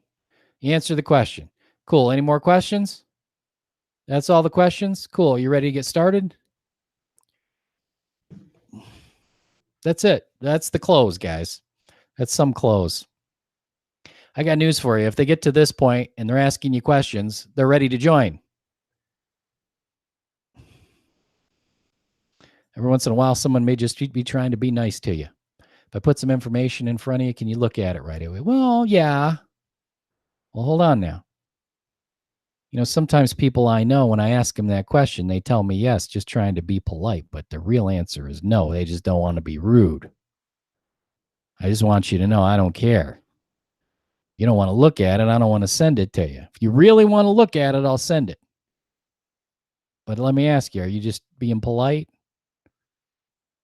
You answer the question. Cool. Any more questions? That's all the questions? Cool. You ready to get started? That's it. That's the close, guys. That's some close. I got news for you. If they get to this point and they're asking you questions, they're ready to join. Every once in a while, someone may just be trying to be nice to you. If I put some information in front of you, can you look at it right away? Well, yeah. Well, hold on now. You know, sometimes people I know, when I ask them that question, they tell me yes, just trying to be polite. But the real answer is no. They just don't want to be rude. I just want you to know I don't care. You don't want to look at it, I don't want to send it to you. If you really want to look at it, I'll send it. But let me ask you, are you just being polite?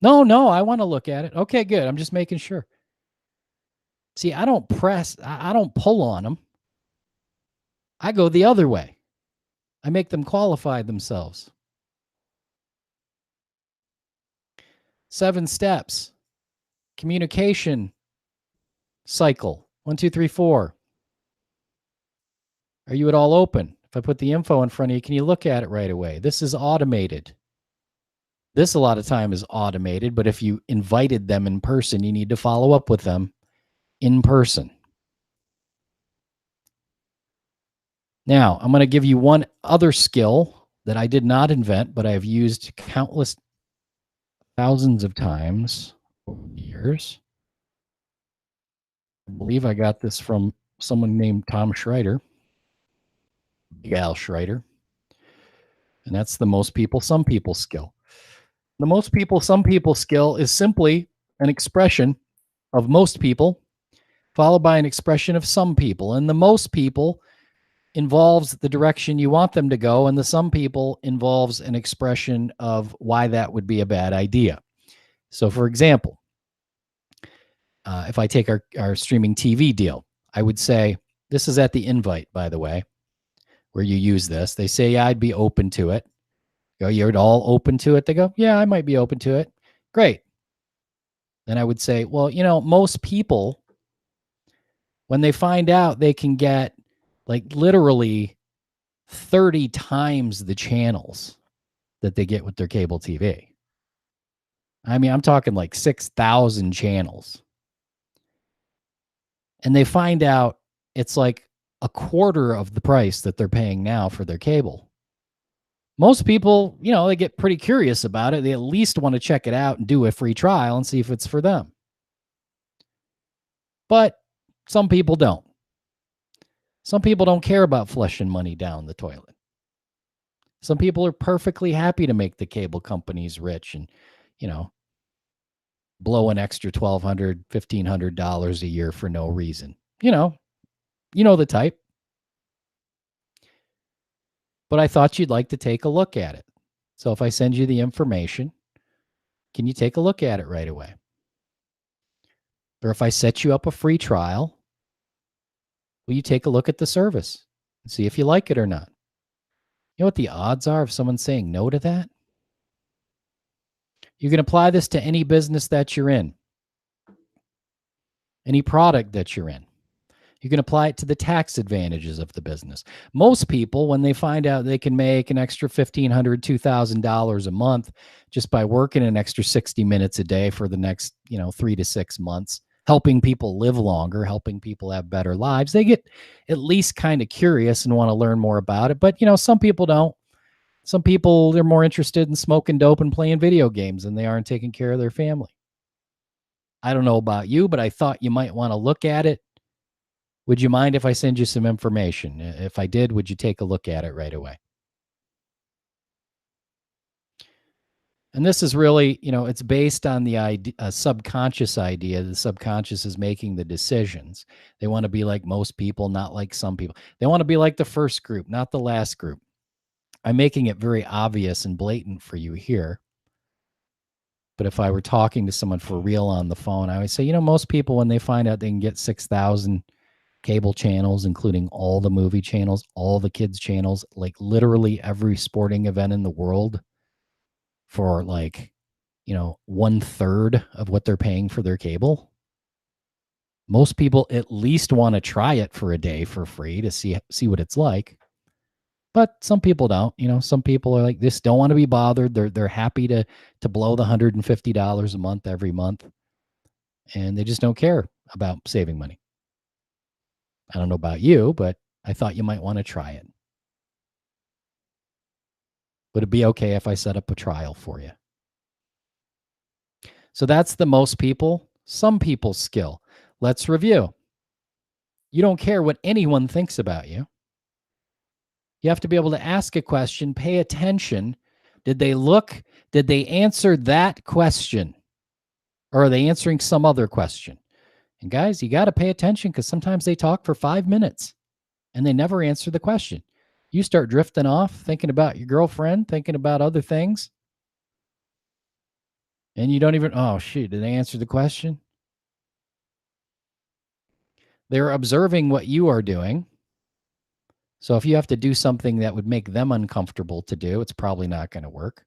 No, I want to look at it. Okay, good. I'm just making sure. See, I don't press, I don't pull on them. I go the other way. I make them qualify themselves. 7 steps. Communication cycle. 1, 2, 3, 4. Are you at all open? If I put the info in front of you, can you look at it right away? This is automated. This a lot of time is automated, but if you invited them in person, you need to follow up with them in person. Now, I'm going to give you one other skill that I did not invent, but I have used countless thousands of times over the years. I believe I got this from someone named Tom Schreider, Big Al Schreider. And that's the most people, some people skill. The most people, some people skill is simply an expression of most people followed by an expression of some people. And the most people involves the direction you want them to go, and the some people involves an expression of why that would be a bad idea. So, for example, if I take our streaming TV deal, I would say, this is at the invite, by the way, where you use this. They say, yeah, I'd be open to it. Go, you're all open to it? They go, yeah, I might be open to it. Great. Then I would say, well, you know, most people, when they find out they can get like literally 30 times the channels that they get with their cable TV. I mean, I'm talking like 6,000 channels. And they find out it's like a quarter of the price that they're paying now for their cable. Most people, they get pretty curious about it. They at least want to check it out and do a free trial and see if it's for them. But some people don't. Some people don't care about flushing money down the toilet. Some people are perfectly happy to make the cable companies rich and, blow an extra $1,200, $1,500 a year for no reason. The type. But I thought you'd like to take a look at it. So if I send you the information, can you take a look at it right away? Or if I set you up a free trial, will you take a look at the service and see if you like it or not? You know what the odds are of someone saying no to that? You can apply this to any business that you're in, any product that you're in. You can apply it to the tax advantages of the business. Most people, when they find out they can make an extra $1,500, $2,000 a month just by working an extra 60 minutes a day for the next, 3 to 6 months, helping people live longer, helping people have better lives, they get at least kind of curious and want to learn more about it. But, some people don't. Some people, they're more interested in smoking dope and playing video games than they are in taking care of their family. I don't know about you, but I thought you might want to look at it. Would you mind if I send you some information? If I did, would you take a look at it right away? And this is really, it's based on the idea, a subconscious idea. The subconscious is making the decisions. They want to be like most people, not like some people. They want to be like the first group, not the last group. I'm making it very obvious and blatant for you here. But if I were talking to someone for real on the phone, I would say, most people, when they find out they can get 6,000 cable channels, including all the movie channels, all the kids channels, like literally every sporting event in the world for like, 1/3 of what they're paying for their cable. Most people at least want to try it for a day for free to see what it's like. But some people don't. Some people are like this, don't want to be bothered. They're happy to blow the $150 a month every month, and they just don't care about saving money. I don't know about you, but I thought you might want to try it. Would it be okay if I set up a trial for you? So that's the most people, some people's skill. Let's review. You don't care what anyone thinks about you. You have to be able to ask a question, pay attention. Did they answer that question? Or are they answering some other question? And guys, you got to pay attention because sometimes they talk for 5 minutes and they never answer the question. You start drifting off, thinking about your girlfriend, thinking about other things. And you don't even, oh, shoot, did they answer the question? They're observing what you are doing. So if you have to do something that would make them uncomfortable to do, it's probably not going to work.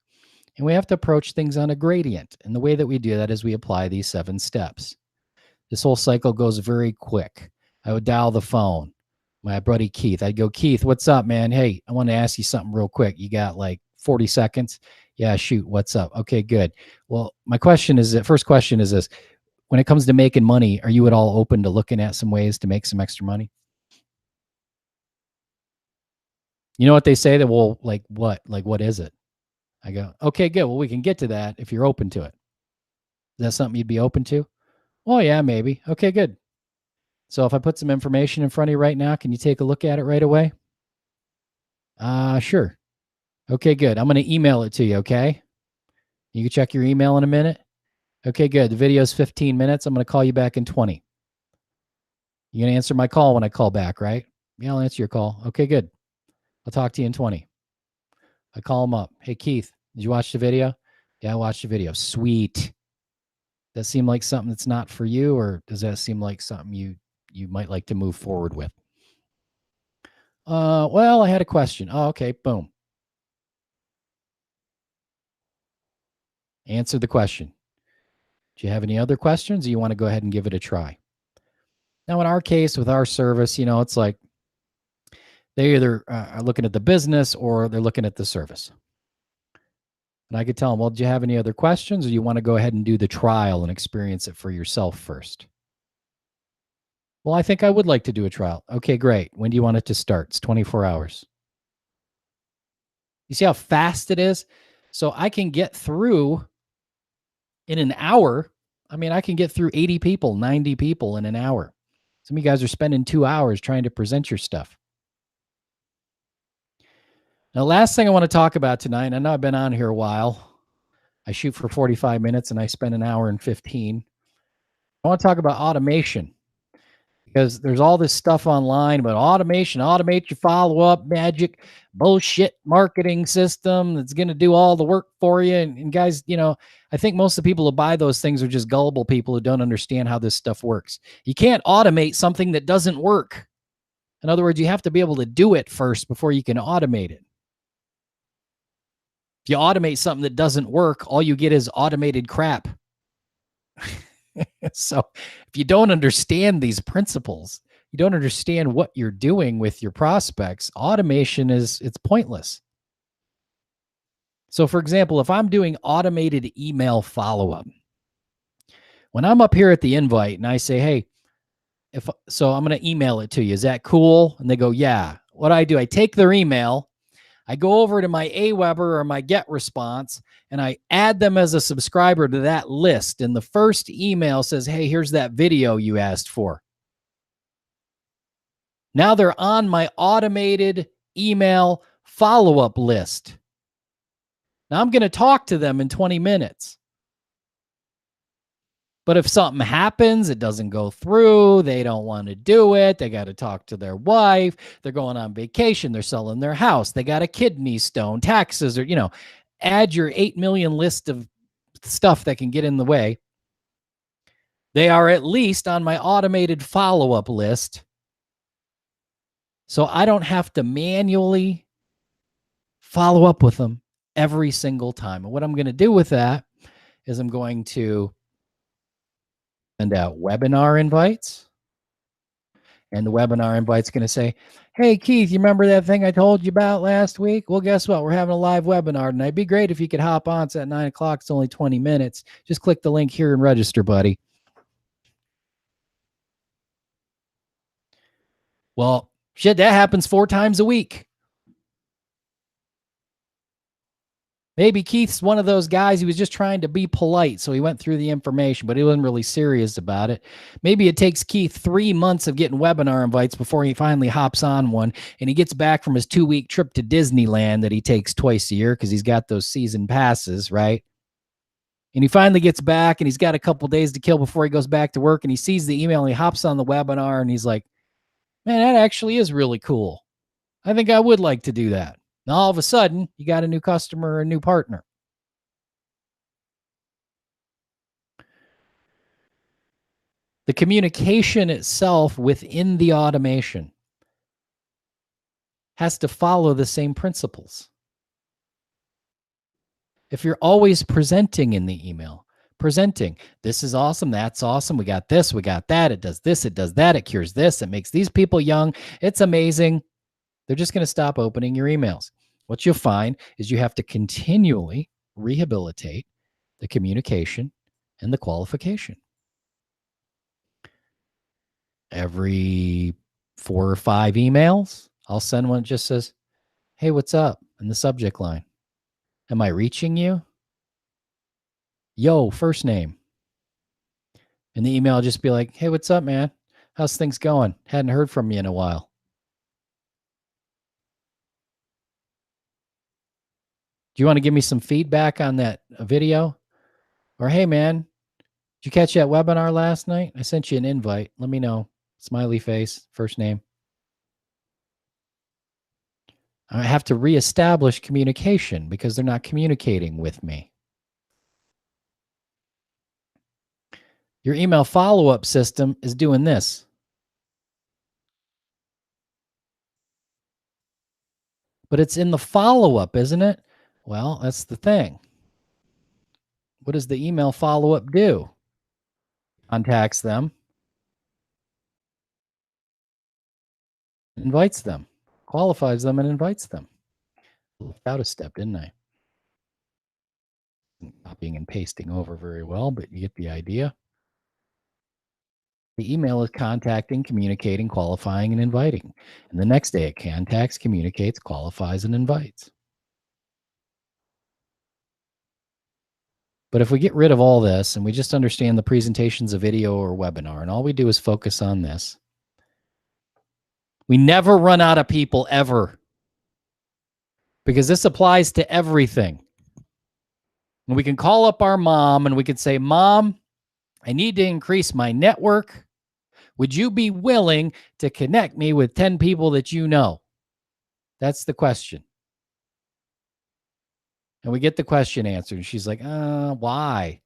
And we have to approach things on a gradient. And the way that we do that is we apply these 7 steps. This whole cycle goes very quick. I would dial the phone. My buddy Keith, I'd go, Keith, what's up, man? Hey, I want to ask you something real quick. You got like 40 seconds? Yeah, shoot. What's up? Okay, good. Well, my first question is this. When it comes to making money, are you at all open to looking at some ways to make some extra money? You know what they say? That, well, like what? Like, what is it? I go, okay, good. Well, we can get to that if you're open to it. Is that something you'd be open to? Oh, yeah, maybe. Okay, good. So if I put some information in front of you right now, can you take a look at it right away? Sure. Okay, good. I'm going to email it to you, okay? You can check your email in a minute. Okay, good. The video's 15 minutes. I'm going to call you back in 20. You're going to answer my call when I call back, right? Yeah, I'll answer your call. Okay, good. I'll talk to you in 20. I call him up. Hey, Keith, did you watch the video? Yeah, I watched the video. Sweet. Does that seem like something that's not for you, or does that seem like something you might like to move forward with? Well, I had a question. Oh, okay, boom. Answer the question. Do you have any other questions, or you want to go ahead and give it a try? Now, in our case, with our service, it's like they either are looking at the business or they're looking at the service. And I could tell them, well, do you have any other questions, or you want to go ahead and do the trial and experience it for yourself first? Well, I think I would like to do a trial. Okay, great. When do you want it to start? It's 24 hours. You see how fast it is? So I can get through in an hour. I mean, I can get through 80 people, 90 people in an hour. Some of you guys are spending 2 hours trying to present your stuff. Now, last thing I want to talk about tonight, I know I've been on here a while. I shoot for 45 minutes and I spend an hour and 15. I want to talk about automation, because there's all this stuff online about automation, automate your follow-up magic bullshit marketing system that's going to do all the work for you. And guys, I think most of the people who buy those things are just gullible people who don't understand how this stuff works. You can't automate something that doesn't work. In other words, you have to be able to do it first before you can automate it. If you automate something that doesn't work, all you get is automated crap. So if you don't understand these principles, you don't understand what you're doing with your prospects, automation it's pointless. So for example, if I'm doing automated email follow-up, when I'm up here at the invite and I say, hey, I'm going to email it to you, is that cool? And they go, yeah. What I do, I take their email, I go over to my Aweber or my Get Response, and I add them as a subscriber to that list. And the first email says, hey, here's that video you asked for. Now they're on my automated email follow-up list. Now I'm going to talk to them in 20 minutes. But if something happens, it doesn't go through, they don't want to do it, they got to talk to their wife, they're going on vacation, they're selling their house, they got a kidney stone, taxes, or, add your 8 million list of stuff that can get in the way. They are at least on my automated follow-up list. So I don't have to manually follow up with them every single time. And what I'm going to do with that is I'm going to send out webinar invites. And the webinar invite's going to say, hey, Keith, you remember that thing I told you about last week? Well, guess what? We're having a live webinar tonight. It'd be great if you could hop on. It's at 9 o'clock. It's only 20 minutes. Just click the link here and register, buddy. Well, shit, that happens 4 times a week. Maybe Keith's one of those guys, he was just trying to be polite, so he went through the information, but he wasn't really serious about it. Maybe it takes Keith 3 months of getting webinar invites before he finally hops on one, and he gets back from his 2-week trip to Disneyland that he takes twice a year because he's got those season passes, right? And he finally gets back, and he's got a couple days to kill before he goes back to work, and he sees the email, and he hops on the webinar, and he's like, man, that actually is really cool. I think I would like to do that. Now, all of a sudden, you got a new customer or a new partner. The communication itself within the automation has to follow the same principles. If you're always presenting in the email, this is awesome, that's awesome, we got this, we got that, it does this, it does that, it cures this, it makes these people young, it's amazing, they're just going to stop opening your emails. What you'll find is you have to continually rehabilitate the communication and the qualification. Every 4 or 5 emails, I'll send one that just says, hey, what's up? In the subject line. Am I reaching you? Yo, first name. And the email will just be like, hey, what's up, man? How's things going? Hadn't heard from you in a while. Do you want to give me some feedback on that video? Or, hey, man, did you catch that webinar last night? I sent you an invite. Let me know. Smiley face, first name. I have to reestablish communication because they're not communicating with me. Your email follow-up system is doing this. But it's in the follow-up, isn't it? Well, that's the thing. What does the email follow-up do? Contacts them, invites them, qualifies them, and invites them. Out a step, didn't I? Copying and pasting over very well, but you get the idea. The email is contacting, communicating, qualifying, and inviting. And the next day it contacts, communicates, qualifies, and invites. But if we get rid of all this and we just understand the presentation's a video or webinar, and all we do is focus on this, we never run out of people ever, because this applies to everything. And we can call up our mom and we can say, Mom, I need to increase my network. Would you be willing to connect me with 10 people that you know? That's the question. And we get the question answered. And she's like, why?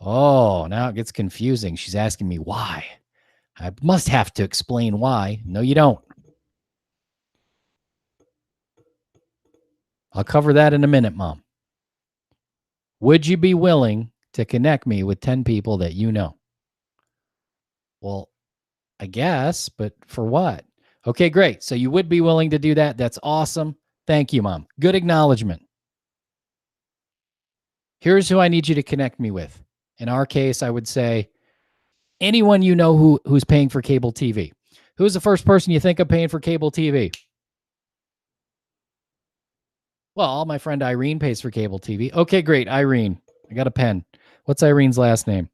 Oh, now it gets confusing. She's asking me why. I must have to explain why. No, you don't. I'll cover that in a minute, Mom. Would you be willing to connect me with 10 people that you know? Well, I guess, but for what? Okay, great. So you would be willing to do that. That's awesome. Thank you, Mom. Good acknowledgement. Here's who I need you to connect me with. In our case, I would say anyone you know who's paying for cable TV. Who's the first person you think of paying for cable TV? Well, my friend Irene pays for cable TV. Okay, great. Irene. I got a pen. What's Irene's last name?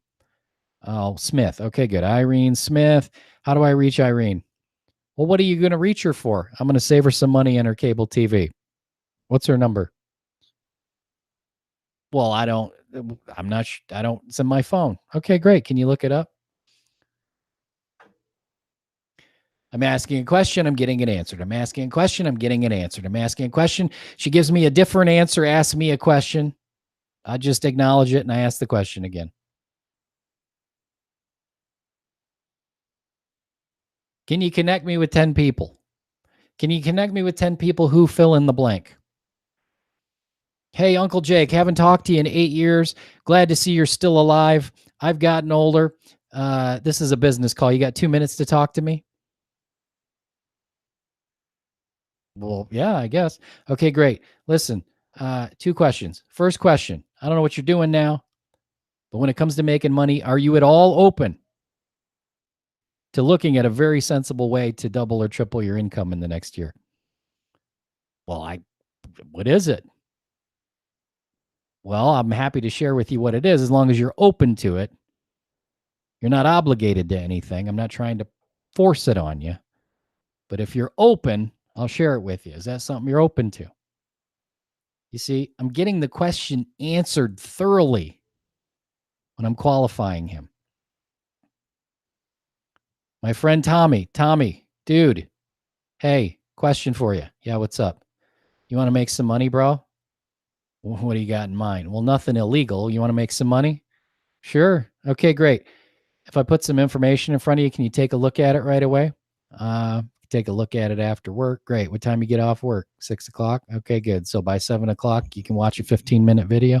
Oh, Smith. Okay, good. Irene Smith. How do I reach Irene? Well, what are you going to reach her for? I'm going to save her some money on her cable TV. What's her number? Well, I don't, it's in my phone. Okay, great. Can you look it up? I'm asking a question, I'm getting it answered. I'm asking a question, I'm getting it answered. I'm asking a question. She gives me a different answer, asks me a question. I just acknowledge it and I ask the question again. Can you connect me with 10 people? Can you connect me with 10 people who fill in the blank? Hey, Uncle Jake, haven't talked to you in 8 years. Glad to see you're still alive. I've gotten older. This is a business call. You got 2 minutes to talk to me? Well, yeah, I guess. Okay, great. Listen, 2 questions. First question, I don't know what you're doing now, but when it comes to making money, are you at all open to looking at a very sensible way to double or triple your income in the next year? Well, what is it? Well, I'm happy to share with you what it is as long as you're open to it. You're not obligated to anything. I'm not trying to force it on you. But if you're open, I'll share it with you. Is that something you're open to? You see, I'm getting the question answered thoroughly when I'm qualifying him. My friend Tommy, dude, hey, question for you. Yeah, what's up? You want to make some money, bro? What do you got in mind? Well, nothing illegal. You want to make some money? Sure. Okay, great. If I put some information in front of you, can you take a look at it right away? Take a look at it after work. Great. What time you get off work? 6 o'clock? Okay, good. So by 7 o'clock, you can watch a 15-minute video?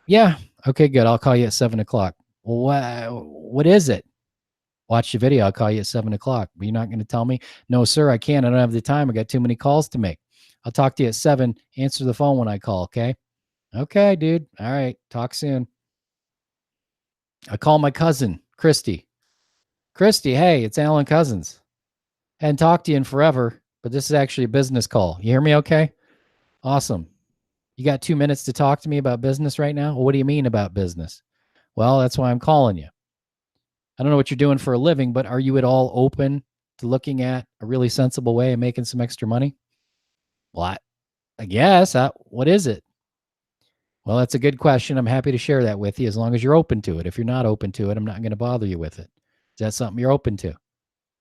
Yeah. Okay, good. I'll call you at 7 o'clock. Well, what is it? Watch the video. I'll call you at 7 o'clock. But you're not going to tell me? No, sir, I can't. I don't have the time. I got too many calls to make. I'll talk to you at 7. Answer the phone when I call, okay? Okay, dude. All right. Talk soon. I call my cousin, Christy. Christy, hey, it's Alan Cousins. Hadn't talked to you in forever, but this is actually a business call. You hear me okay? Awesome. You got 2 minutes to talk to me about business right now? Well, what do you mean about business? Well, that's why I'm calling you. I don't know what you're doing for a living, but are you at all open to looking at a really sensible way of making some extra money? Well, I guess. What is it? Well, that's a good question. I'm happy to share that with you as long as you're open to it. If you're not open to it, I'm not going to bother you with it. Is that something you're open to?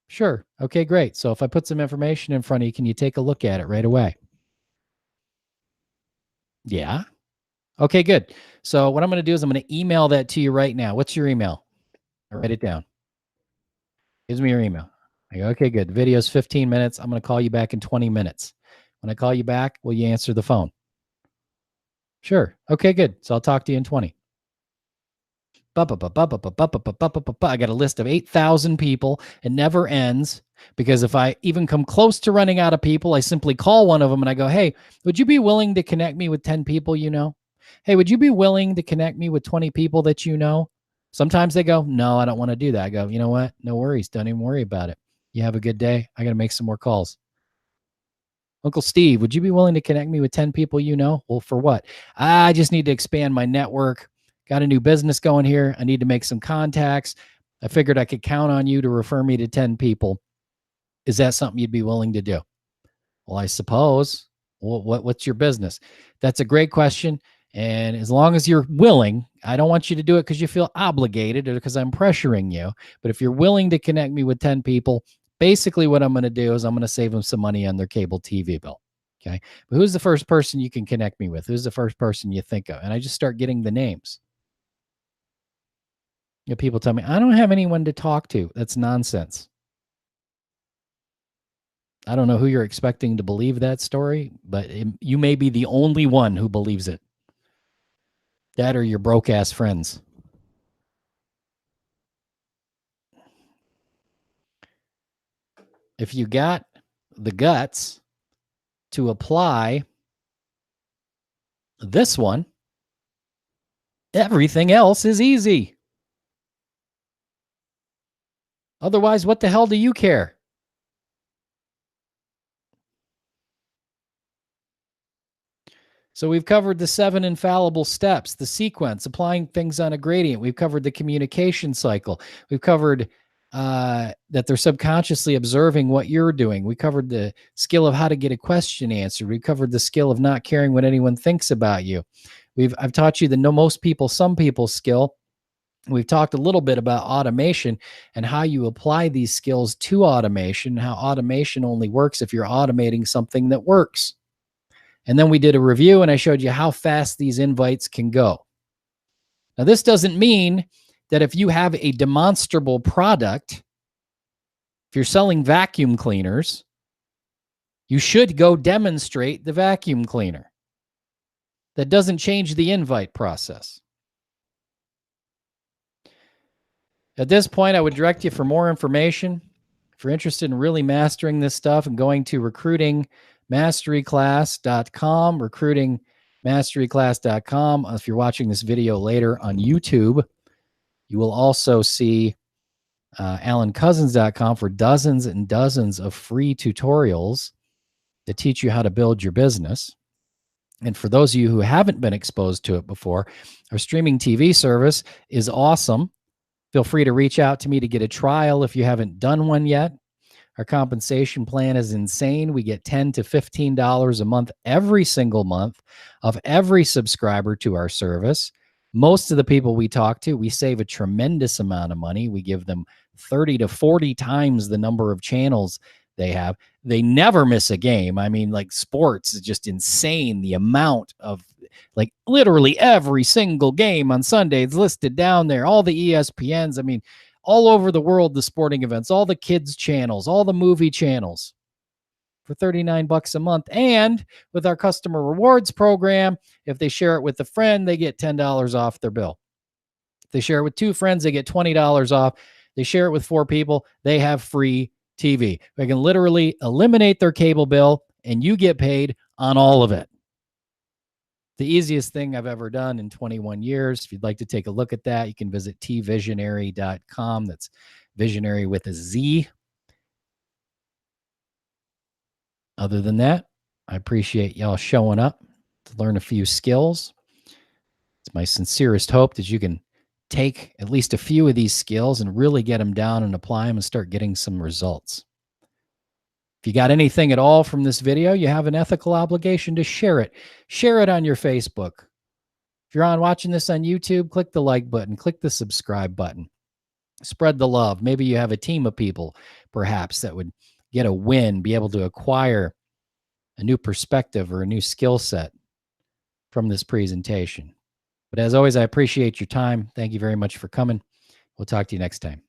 Sure. Okay, great. So if I put some information in front of you, can you take a look at it right away? Yeah. Okay, good. So what I'm going to do is I'm going to email that to you right now. What's your email? I'll write it down. Gives me your email. I go, okay, good. The video's 15 minutes. I'm going to call you back in 20 minutes. When I call you back, will you answer the phone? Sure. Okay, good. So I'll talk to you in 20. I got a list of 8,000 people. It never ends because if I even come close to running out of people, I simply call one of them and I go, hey, would you be willing to connect me with 10 people you know? Hey, would you be willing to connect me with 20 people that you know? Sometimes they go, no, I don't want to do that. I go, you know what? No worries. Don't even worry about it. You have a good day. I got to make some more calls. Uncle Steve, would you be willing to connect me with 10 people you know? Well, for what? I just need to expand my network. Got a new business going here. I need to make some contacts. I figured I could count on you to refer me to 10 people. Is that something you'd be willing to do? Well, I suppose. What's your business? That's a great question. And as long as you're willing, I don't want you to do it because you feel obligated or because I'm pressuring you. But if you're willing to connect me with 10 people, basically what I'm going to do is I'm going to save them some money on their cable TV bill. Okay. But who's the first person you can connect me with? Who's the first person you think of? And I just start getting the names. People tell me, I don't have anyone to talk to. That's nonsense. I don't know who you're expecting to believe that story, but you may be the only one who believes it. That or your broke ass friends. If you got the guts to apply this one, everything else is easy. Otherwise, what the hell do you care? So we've covered the 7 infallible steps, the sequence, applying things on a gradient. We've covered the communication cycle. We've covered that they're subconsciously observing what you're doing. We covered the skill of how to get a question answered. We covered the skill of not caring what anyone thinks about you. I've taught you the know most people, some people skill. We've talked a little bit about automation and how you apply these skills to automation, how automation only works if you're automating something that works. And then we did a review and I showed you how fast these invites can go. Now, this doesn't mean that if you have a demonstrable product, if you're selling vacuum cleaners, you should go demonstrate the vacuum cleaner. That doesn't change the invite process. At this point, I would direct you for more information. If you're interested in really mastering this stuff and going to recruitingmasteryclass.com, recruitingmasteryclass.com. If you're watching this video later on YouTube, you will also see alancousins.com for dozens and dozens of free tutorials that teach you how to build your business. And for those of you who haven't been exposed to it before, our streaming TV service is awesome. Feel free to reach out to me to get a trial if you haven't done one yet. Our compensation plan is insane. We get $10 to $15 a month every single month of every subscriber to our service. Most of the people we talk to, we save a tremendous amount of money. We give them 30 to 40 times the number of channels they have. They never miss a game. I mean, like sports is just insane. The amount of like literally every single game on Sunday is listed down there. All the ESPNs. I mean, all over the world, the sporting events, all the kids channels, all the movie channels for $39 a month. And with our customer rewards program, if they share it with a friend, they get $10 off their bill. If they share it with 2 friends, they get $20 off. They share it with 4 people, they have free TV. They can literally eliminate their cable bill and you get paid on all of it. The easiest thing I've ever done in 21 years. If you'd like to take a look at that, you can visit tvisionary.com. That's visionary with a Z. Other than that, I appreciate y'all showing up to learn a few skills. It's my sincerest hope that you can take at least a few of these skills and really get them down and apply them and start getting some results. If you got anything at all from this video, you have an ethical obligation to share it. Share it on your Facebook. If you're watching this on YouTube, click the like button, click the subscribe button. Spread the love. Maybe you have a team of people, perhaps, that would get a win, be able to acquire a new perspective or a new skill set from this presentation. But as always, I appreciate your time. Thank you very much for coming. We'll talk to you next time.